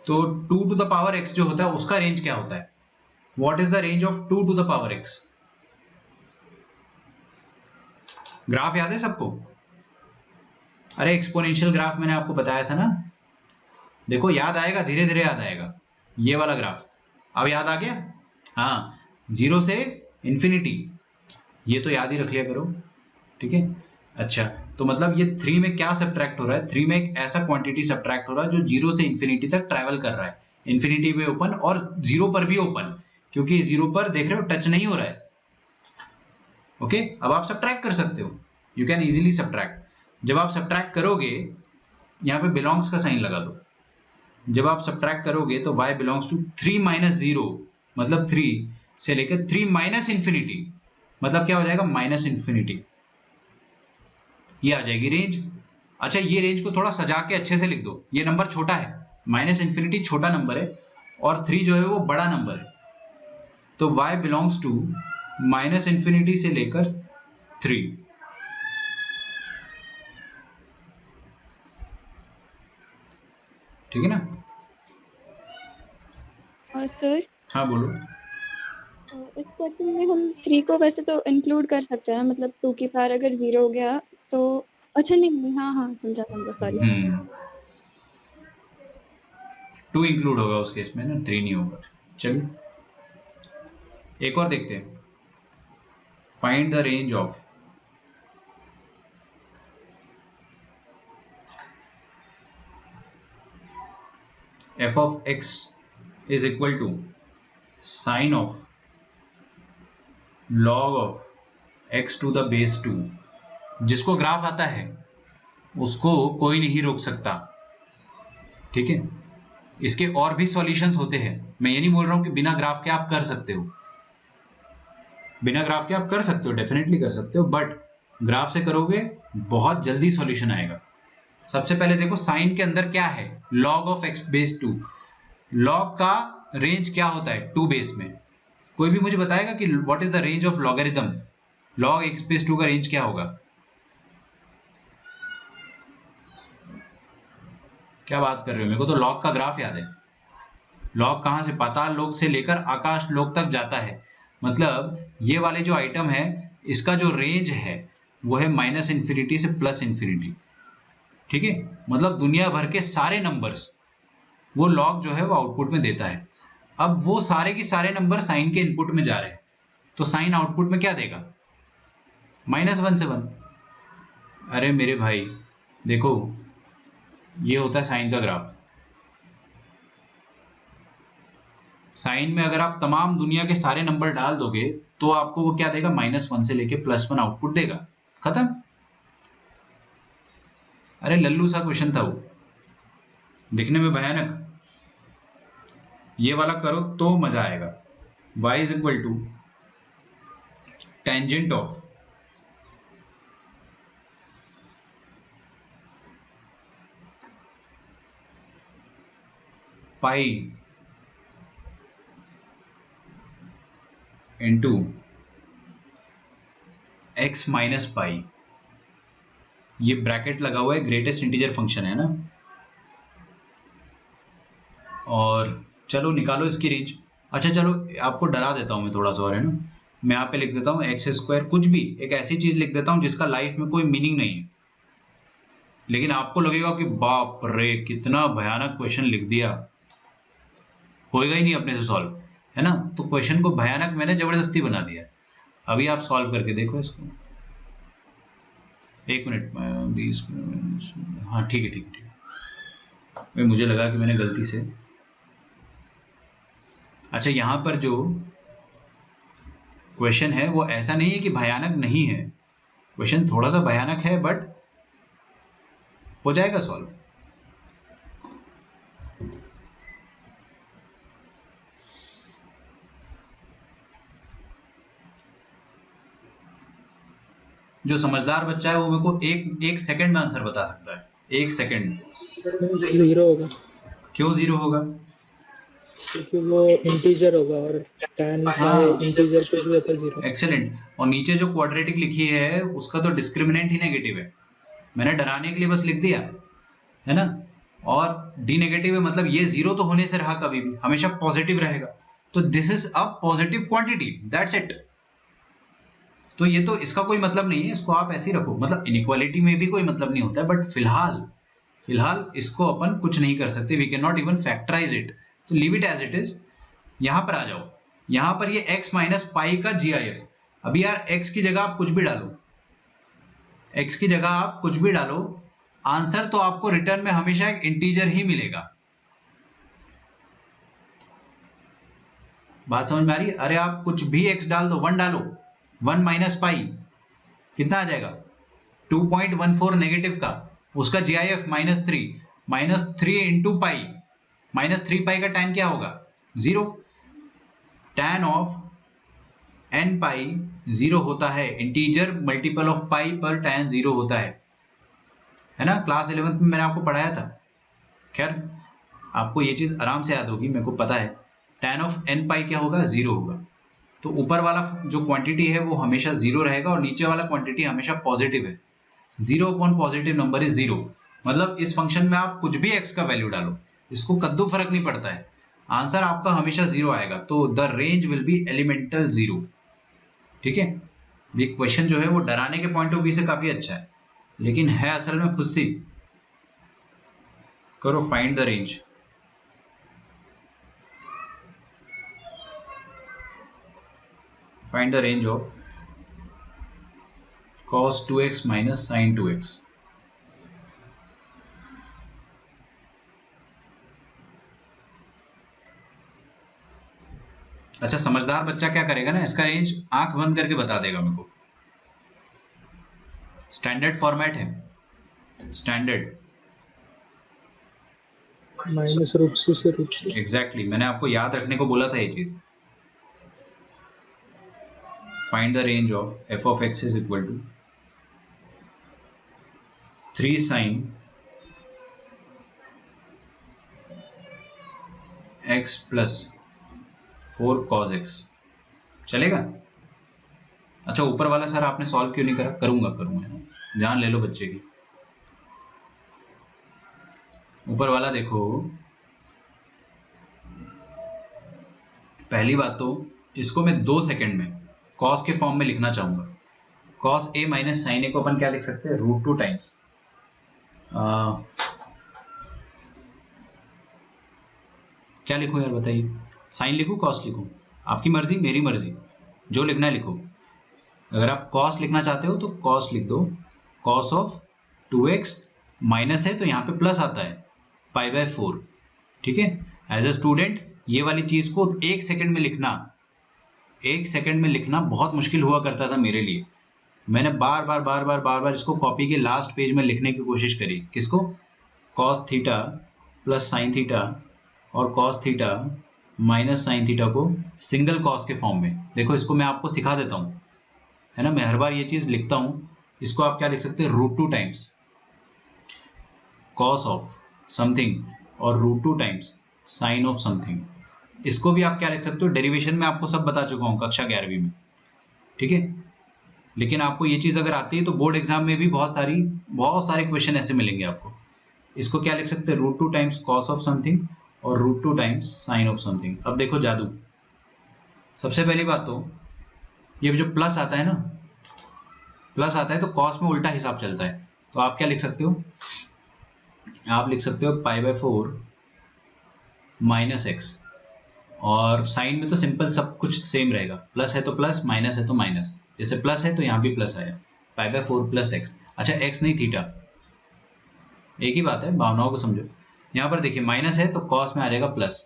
तो 2 to the power x जो होता है उसका रेंज क्या होता है? What is the range of 2 to the power x? Graph याद है सबको? अरे एक्सपोनेंशियल ग्राफ मैंने आपको बताया था ना, देखो याद आएगा, धीरे धीरे याद आएगा। ये वाला ग्राफ अब याद आ गया? हाँ, 0 से इंफिनिटी, ये तो याद ही रख लिया करो, ठीक है। अच्छा, तो मतलब ये 3 में क्या सब्ट्रैक्ट हो रहा है? 3 में एक ऐसा क्वांटिटी सब्ट्रैक्ट हो रहा है जो 0 से इंफिनिटी तक ट्रैवल कर रहा है, इंफिनिटी पे ओपन और 0 पर भी ओपन, क्योंकि 0 पर देख रहे हो टच नहीं हो रहा है। ओके, अब आप सब्ट्रैक्ट कर सकते हो, यू कैन इजीली सब्ट्रैक्ट। जब आप सब्ट्रैक्ट करोगे, यहाँ पे बिलोंग्स का साइन लगा दो। जब आप सब्ट्रैक्ट करोगे तो y बिलोंग्स टू 3 माइनस 0, मतलब 3 से लेकर 3 माइनस इंफिनिटी, मतलब क्या हो जाएगा? Minus infinity. ये आ जाएगी रेंज। अच्छा, ये रेंज को थोड़ा सजा के अच्छे से लिख दो। ये नंबर छोटा है, माइनस इंफिनिटी छोटा नंबर है और 3 जो है वो बड़ा नंबर है, तो y belongs to minus infinity से लेकर 3। ठीक है ना? और सर हाँ बोलो। इस क्वेश्चन में हम 3 को वैसे तो इंक्लूड कर सकते हैं, मतलब 2 की पावर अगर 0 हो गया तो अच्छा नहीं, हाँ समझा, सॉरी। 2 इंक्लूड होगा उस केस में ना, 3 नहीं होगा। चलिए एक और देखते हैं, find the range of f of x is equal to sin of log of x to the base 2। जिसको ग्राफ आता है उसको कोई नहीं रोक सकता, ठीक है। इसके और भी सॉल्यूशंस होते हैं, मैं ये नहीं बोल रहा हूं कि बिना ग्राफ के आप कर सकते हो, बिना ग्राफ के आप कर सकते हो, डेफिनेटली कर सकते हो, बट ग्राफ से करोगे बहुत जल्दी सॉल्यूशन आएगा। सबसे पहले देखो साइन के अंदर क्या है, log of x base 2। log का रेंज क्या होता है 2 बेस में? कोई भी मुझे बताएगा कि what is the range of logarithm? log x base 2 का रेंज क्या होगा? क्या बात कर रहे हो? मेरे को तो log का ग्राफ याद है। log कहां से? पाताल लोक से लेकर आकाश लोक तक जाता है, मतलब ये वाले जो आइटम है इसका जो रेंज है वो है माइनस इंफिनिटी से प्लस इंफिनिटी, ठीक है। मतलब दुनिया भर के सारे नंबर्स वो log जो है वो आउटपुट में देता है। अब वो सारे के सारे नंबर साइन के इनपुट में जा रहे हैं, तो साइन आउटपुट में क्या देगा? -1 से 1। अरे मेरे भाई देखो, ये होता है साइन का ग्राफ। साइन में अगर आप तमाम दुनिया के सारे नंबर डाल दोगे तो आपको वो क्या देगा? -1 से लेके +1 आउटपुट देगा, खत्म। अरे लल्लू सा क्वेश्चन था वो, दिखने में भयानक। ये वाला करो तो मजा आएगा। y is equal to tangent of pi into x minus pi, ये ब्रैकेट लगा हुआ है, ग्रेटेस्ट इंटीजर फंक्शन है ना। और चलो निकालो इसकी रेंज। अच्छा चलो आपको डरा देता हूँ मैं थोड़ा सा और, है ना। मैं यहाँ पे लिख देता हूँ एक्स स्क्वायर, कुछ भी एक ऐसी चीज लिख देता हूँ जिसका लाइफ में कोई मीनिंग नहीं है, लेकिन आपको लगेगा कि बाप रे कितना भयानक क्वेश्चन लिख दिया, होएगा ही नहीं अपने से सॉल्व, है ना। तो क्वेश्चन को भयानक मैंने जबरदस्ती बना दिया। अभी आप सॉल्व करके देखो इसको। 1 मिनट 20 मिनट, हाँ ठीक है ठीक है। मुझे लगा कि मैंने गलती से, अच्छा यहाँ पर जो क्वेश्चन है वो ऐसा नहीं है कि भयानक नहीं है, क्वेश्चन थोड़ा सा भयानक है बट हो जाएगा सॉल्व। जो समझदार बच्चा है वो मेरे को एक सेकंड में आंसर बता सकता है, 1 सेकंड। 0 होगा। क्यों 0 होगा? क्योंकि वो इंटीजर होगा और tan इंटीजर पे भी होता है 0। एक्सीलेंट। और नीचे जो क्वाड्रेटिक लिखी है उसका तो डिस्क्रिमिनेंट ही नेगेटिव है, मैंने डराने के लिए बस लिख दिया, है ना। और डी नेगेटिव है मतलब ये 0 तो होने से रहा, कभी भी हमेशा पॉजिटिव रहेगा, तो this is a positive quantity, that's it. तो ये तो इसका कोई मतलब नहीं है, इसको आप ऐसे ही रखो, मतलब इनइक्वालिटी में भी कोई मतलब नहीं होता है, बट फिलहाल इसको अपन कुछ नहीं कर सकते, we can not even factorise it, तो leave it as it is. यहां पर आ जाओ, यहां पर ये x माइनस पाई का GIF। अभी यार x की जगह आप कुछ भी डालो, x की जगह आप कुछ भी डालो, आंसर तो आपको रिटर्न में हमेशा एक इंटीजर ही मिलेगा। बात समझ में आ रही है? अरे आप कुछ भी x डाल दो, 1 डालो, 1 माइनस पाई कितना आ जाएगा 2.14 नेगेटिव का, उसका GIF -3 इंटू पाई, -3 पाई का tan क्या होगा 0। tan ऑफ n पाई 0 होता है, इंटीजर मल्टीपल ऑफ पाई पर tan 0 होता है ना। क्लास 11th में मैंने आपको पढ़ाया था, खैर आपको ये चीज आराम से याद होगी, मेरे को पता है। tan ऑफ n पाई क्या होगा 0 होगा, तो ऊपर वाला जो क्वांटिटी है वो हमेशा 0 रहेगा और नीचे वाला क्वांटिटी हमेशा पॉजिटिव है। 0 अपॉन पॉजिटिव नंबर इज 0, मतलब इस फंक्शन में आप कुछ भी x का वैल्यू डालो, इसको कद्दू फर्क नहीं पड़ता है, आंसर आपका हमेशा 0 आएगा। तो the range will be elemental 0, ठीक है। ये क्वेश्चन जो है वो डराने के पॉइंट ऑफ व्यू से काफी अच्छा है, लेकिन है असल में खुद सी। करो find the range. Find the range of cos 2x minus sin 2x. अच्छा समझदार बच्चा क्या करेगा ना, इसका रेंज आंख बंद करके बता देगा मेरे को। स्टैंडर्ड फॉर्मेट है, स्टैंडर्ड -√2 से √2। एग्जैक्टली, मैंने आपको याद रखने को बोला था ये चीज। Find the range of f of x is equal to 3 sin x plus 4 cos x, चलेगा? अच्छा ऊपर वाला सर आपने सॉल्व क्यों नहीं करा? करूंगा, जान ले लो बच्चे की। ऊपर वाला देखो, पहली बात तो इसको मैं 2 सेकंड में cos के फॉर्म में लिखना चाहूंगा। cos a minus sine a को अपन क्या लिख सकते हैं, √2 टाइम्स क्या लिखूं यार बताइए, साइन लिखूं cos लिखूं? आपकी मर्जी, मेरी मर्जी, जो लिखना है लिखो। अगर आप cos लिखना चाहते हो तो cos लिख दो, cos ऑफ 2x माइनस है तो यहाँ पे प्लस आता है π/4, ठीक है। एज अ स्टूडेंट ये वाली चीज को 1 सेकंड में लिखना, 1 सेकंड में लिखना बहुत मुश्किल हुआ करता था मेरे लिए। मैंने बार बार इसको कॉपी के लास्ट पेज में लिखने की कोशिश करी। किसको? cos theta plus sine theta और cos theta minus sine theta को सिंगल cos के फॉर्म में। देखो इसको मैं आपको सिखा देता हूँ, है ना। मैं हर बार ये चीज लिखता हूँ, इसको आप क्या लिख सकते हैं, √2 टाइम्स cos ऑफ समथिंग और √2 टाइम्स साइन ऑफ समथिंग। इसको भी आप क्या लिख सकते हो, डेरिवेशन में आपको सब बता चुका हूँ कक्षा 11वीं में, ठीक है। लेकिन आपको ये चीज़ अगर आती है तो बोर्ड एग्जाम में भी बहुत सारे क्वेश्चन ऐसे मिलेंगे आपको। इसको क्या लिख सकते हैं, √2 टाइम्स कॉस ऑफ समथिंग और √2 टाइम्स साइन ऑफ समथिंग। अब देखो जादू, सबसे पहली बात तो ये जो प्लस आता है ना, प्लस आता है तो कॉस में उल्टा हिसाब चलता है। तो आप क्या लिख सकते हो, आप लिख सकते हो π/4 -x, और साइन में तो सिंपल सब कुछ सेम रहेगा, प्लस है तो प्लस, माइनस है तो माइनस। जैसे प्लस है तो यहाँ भी प्लस आया, π/4 + x। अच्छा x नहीं थीटा, एक ही बात है, भावनाओं को समझो। यहाँ पर देखिए माइनस है तो कॉस में आ जाएगा प्लस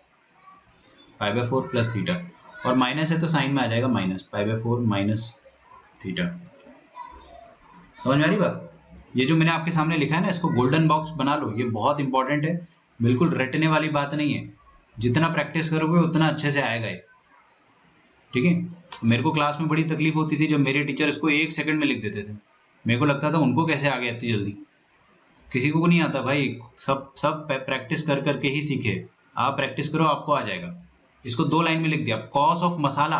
π/4 + थीटा, और माइनस है तो साइन में आ जाएगा माइनस π/4 - थीटा। समझ में आ रही बात? ये जो मैंने आपके सामने लिखा है ना, इसको गोल्डन बॉक्स बना लो, ये बहुत इंपॉर्टेंट है, बिल्कुल रटने वाली बात नहीं है। जितना प्रैक्टिस करोगे उतना अच्छे से आएगा ये, ठीक है। मेरे को क्लास में बड़ी तकलीफ होती थी जब मेरे टीचर इसको 1 सेकंड में लिख देते थे। मेरे को लगता था उनको कैसे आ गया इतनी जल्दी, किसी को नहीं आता भाई, सब प्रैक्टिस कर करके ही सीखे। आप प्रैक्टिस करो, आपको आ जाएगा। इसको 2 लाइन में लिख दिया। कॉस ऑफ मसाला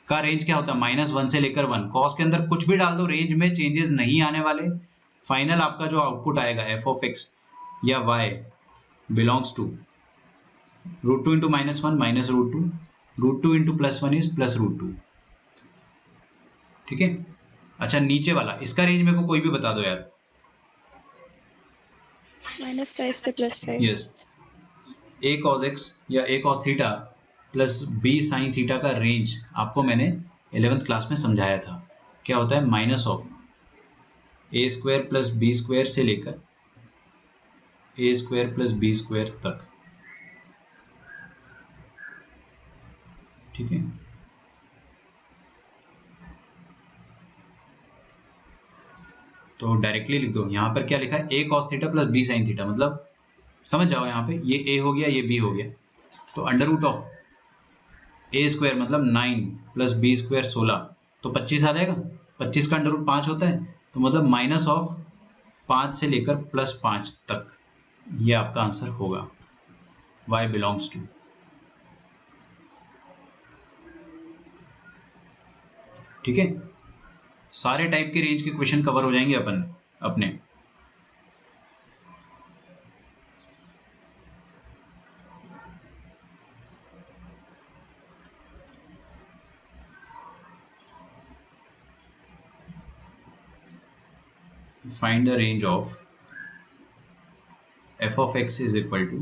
का रेंज क्या होता है, -1 से लेकर 1। कॉस के अंदर कुछ भी डाल दो, रेंज में चेंजेस नहीं आने वाले। फाइनल आपका जो आउटपुट आएगा f(x) या y बिलोंग्स टू √2 × -1 -√2, √2 × +1 इज +√2, ठीक है। अच्छा नीचे वाला, इसका रेंज मेरे को कोई भी बता दो यार। -5 से +5। यस, a cos x या a cos theta plus b sin theta का रेंज आपको मैंने 11th क्लास में समझाया था। क्या होता है, -(a² + b² से लेकर a² + b² तक, ठीक है। तो डायरेक्टली लिख दो, यहाँ पर क्या लिखा है, a cos theta + b sin theta, मतलब समझ जाओ। यहाँ पे ये a हो गया, ये b हो गया, तो √(a² मतलब 9 + b² 16, तो 25 आ जाएगा। 25 का √5 होता है, तो मतलब -5 से लेकर +5 तक, ये आपका आंसर होगा। y बिलोंग्स टू, ठीक है। सारे टाइप के रेंज के क्वेश्चन कवर हो जाएंगे अपने। Find the range of f(x) is equal to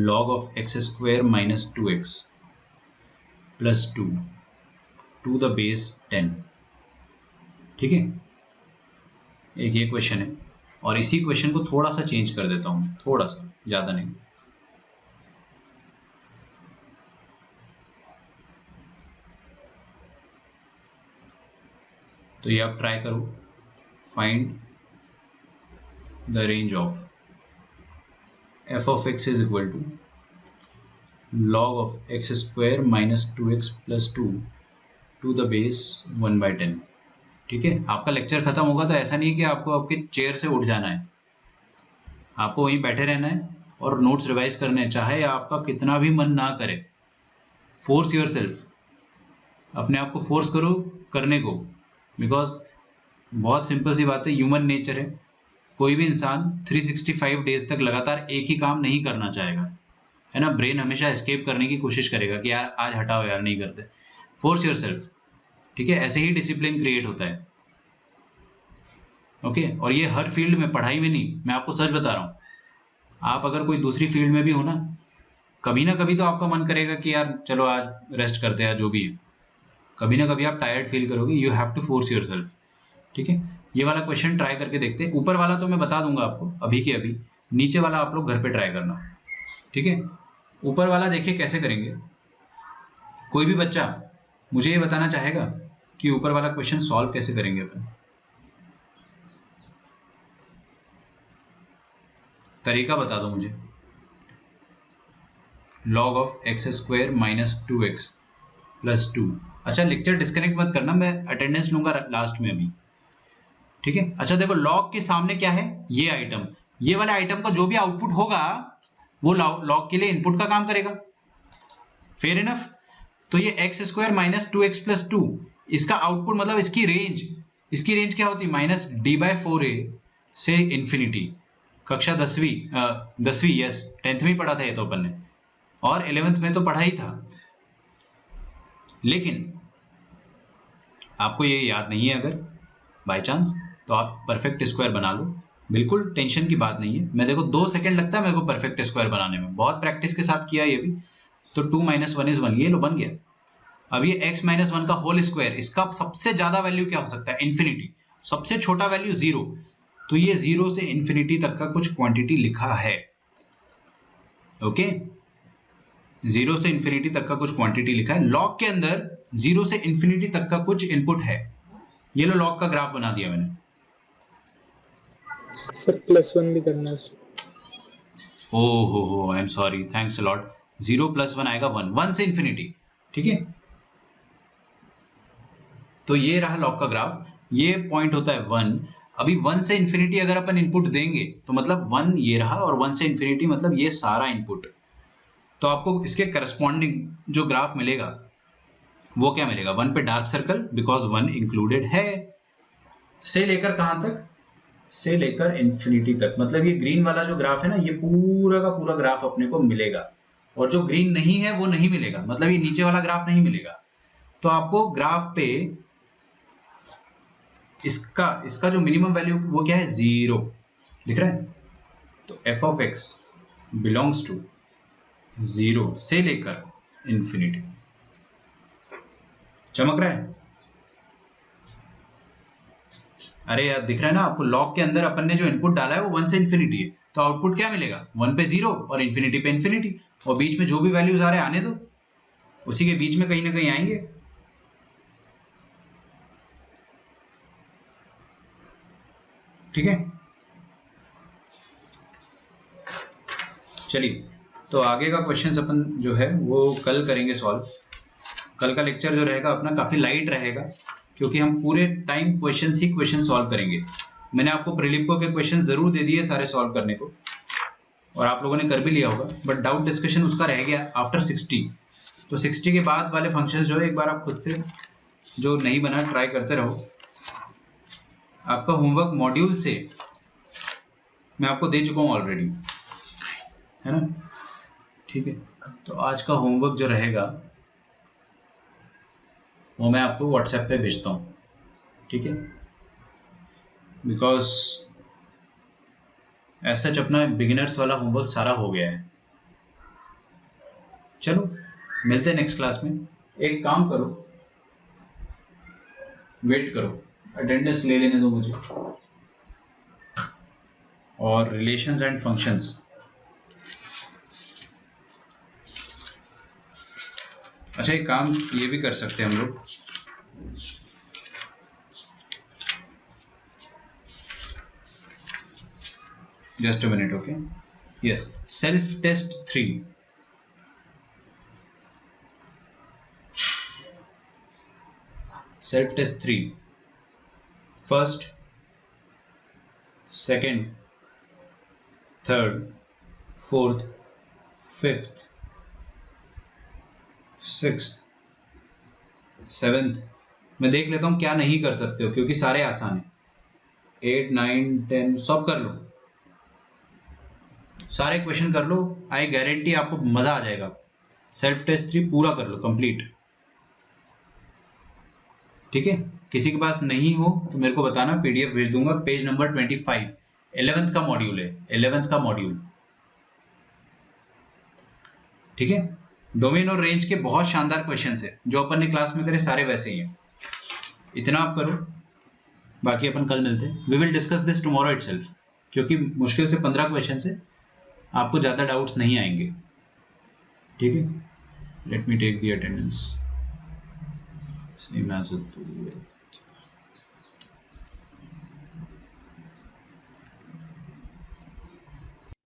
log of x² - 2x + 2 to the base 10, ठीक है। एक ये क्वेश्चन है, और इसी क्वेश्चन को थोड़ा सा चेंज कर देता हूँ, थोड़ा सा, ज़्यादा नहीं। तो ये आप ट्राई करो। Find the range of f(x) is equal to log of x² - 2x + 2 to the base 1/10, ठीक है। आपका लेक्चर खत्म होगा तो ऐसा नहीं कि आपको आपके चेयर से उठ जाना है, आपको वहीं बैठे रहना है और नोट्स रिवाइज करने हैं, चाहे आपका कितना भी मन ना करे। फोर्स योरसेल्फ, अपने आप को फोर्स करो करने को, बिकॉज बहुत सिंपल सी बात है, ह्यूमन नेचर है। कोई भी इंसान 365 डेज तक लगातार एक ही काम नहीं करना चाहेगा, है ना। ब्रेन हमेशा एस्केप करने की कोशिश करेगा कि यार आज हटाओ यार, नहीं करते। फोर्स योरसेल्फ, ठीक है। ऐसे ही डिसिप्लिन क्रिएट होता है, ओके। और ये हर फील्ड में, पढ़ाई में नहीं, मैं आपको सच बता रहा हूँ। आप अगर कोई दूसरी फील्ड में भी हो ना कभी तो आपका मन करेगा कि यार चलो आज रेस्ट करते हैं, जो भी है। कभी ना कभी आप टायर्ड फील करोगे, you have to force yourself, ठीक है। ये वाला क्वेश्चन ट्राई करके देखते हैं। ऊपर वाला तो मैं बता दूंगा आपको अभी के अभी, नीचे वाला आप लोग घर पे ट्राई करना, ठीक है। ऊपर वाला देखिए कैसे करेंगे। कोई भी बच्चा मुझे ये बताना चाहेगा कि ऊपर वाला क्वेश्चन सॉल्व कैसे करेंगे अपन? तरीका बता दो मुझे। log of x² - 2x + 2। अच्छा लेक्चर डिस्कनेक्ट मत करना, मैं अटेंडेंस लूंगा लास्ट में अभी, ठीक है। अच्छा देखो, log के सामने क्या है, ये आइटम, ये वाले आइटम का जो भी आउटपुट होगा वो लॉग के लिए इनपुट का काम करेगा। Fair enough. तो ये x square minus 2x plus 2, इसका आउटपुट मतलब इसकी रेंज क्या होती है? माइनस d/4a से इंफिनिटी। कक्षा 10वीं यस 10th में पढ़ा था ये तो अपन ने, और 11th में तो पढ़ा ही था, लेकिन आपको ये याद नहीं है अगर बाय चांस, तो आप परफेक्ट स्क्वायर बना लो, बिल्कुल टेंशन की बात नहीं है। मैं देखो 2 सेकंड लगता है मेरे को परफेक्ट स्क्वायर बनाने में, बहुत प्रैक्टिस के साथ किया ये भी। तो 2 - 1 = 1, ये लो बन गया। अब ये x - 1 का होल स्क्वायर, इसका सबसे ज्यादा वैल्यू क्या हो सकता है? इंफिनिटी। सबसे छोटा वैल्यू 0, तो ये 0 से इंफिनिटी तक का कुछ क्वांटिटी लिखा है। ओके, 0 से इंफिनिटी तक का कुछ क्वांटिटी लिखा है। लॉग के अंदर 0 से इंफिनिटी तक का कुछ इनपुट है। ये लो लॉग का ग्राफ बना दिया मैंने। सर +1 भी करना है। हो आई am sorry, thanks a lot. 0 + 1 आएगा 1 से इंफिनिटी, ठीक है। तो ये रहा लॉग का ग्राफ, ये पॉइंट होता है 1। अभी 1 से इंफिनिटी अगर अपन इनपुट देंगे तो मतलब 1 ये रहा, और 1 से इंफिनिटी मतलब ये सारा इनपुट। तो आपको इसके करस्पॉन्डिंग जो ग्राफ मिलेगा वो क्या मिलेगा? 1 पे डार्क सर्कल, बिकॉज 1 इंक्लूडेड है, से लेकर कहां तक? से लेकर इंफिनिटी तक। मतलब ये ग्रीन वाला जो ग्राफ है ना, ये पूरा का पूरा ग्राफ अपने को मिलेगा, और जो ग्रीन नहीं है वो नहीं मिलेगा, मतलब ये नीचे वाला ग्राफ नहीं मिलेगा। तो आपको ग्राफ पे इसका जो मिनिमम वैल्यू वो क्या है? 0 दिख रहा है। तो f(x) बिलोंग्स टू 0 से लेकर इंफिनिटी। चमक रहा है? अरे यार दिख रहा है ना आपको? लॉग के अंदर अपन ने जो इनपुट डाला है वो 1 से इंफिनिटी है, तो आउटपुट क्या मिलेगा? 1 पे 0 और इंफिनिटी पे इंफिनिटी, और बीच में जो भी वैल्यूज आ रहे हैं आने दो, उसी के बीच में कहीं ना कहीं आएंगे। ठीक है, चलिए तो आगे का क्वेश्चंस अपन जो है वो कल करेंगे सॉल्व। कल का लेक्चर जो रहेगा अपना काफी लाइट रहेगा, क्योंकि हम पूरे टाइम क्वेश्चन सॉल्व करेंगे। मैंने आपको प्रीलिप्को के क्वेश्चन जरूर दे दिए सारे सॉल्व करने को, और आप लोगों ने कर भी लिया होगा, बट डाउट डिस्कशन उसका रह गया आफ्टर 60। तो 60 के बाद वाले फंक्शंस जो है एक बार आप खुद से जो नहीं बना ट्राई करते रहो। आपका होमवर्क मॉड्यूल से मैं आपको दे चुका हूँ ऑलरेडी, है ना? ठीक है, तो आज का होमवर्क जो रहेगा वो मैं आपको व्हाट्सएप पे भेजता हूँ, ठीक है? बिकॉज ऐसा अपना बिगिनर्स वाला होमवर्क सारा हो गया है। चलो मिलते हैं नेक्स्ट क्लास में। एक काम करो, वेट करो, अटेंडेंस ले लेने दो मुझे, और रिलेशंस एंड फंक्शंस। अच्छा एक काम ये भी कर सकते हैं हम लोग, just a minute, okay? Yes, self test 3। Self test 3, first, second, third, fourth, fifth, sixth, seventh. मैं देख लेता हूं क्या नहीं कर सकते हो, क्योंकि सारे आसान है। 8, 9, 10 सब कर लो, सारे क्वेश्चन कर लो। आई गारंटी आपको मजा आ जाएगा। सेल्फ टेस्ट 3 पूरा कर लो, कंप्लीट। ठीक है, किसी के पास नहीं हो तो मेरे को बताना, पीडीएफ भेज दूंगा। पेज नंबर 25, 11th का मॉड्यूल है, 11th का मॉड्यूल। ठीक है, डोमेन और रेंज के बहुत शानदार क्वेश्चंस है, जो अपन ने क्लास में करे सारे वैसे ही हैं। इतना आप करो, बाकी अपन कल मिलते हैं। We will discuss this tomorrow itself, क्योंकि मुश्किल से 15 क्वेश्चन है, आपको ज्यादा डाउट्स नहीं आएंगे। ठीक है, let me take the attendance.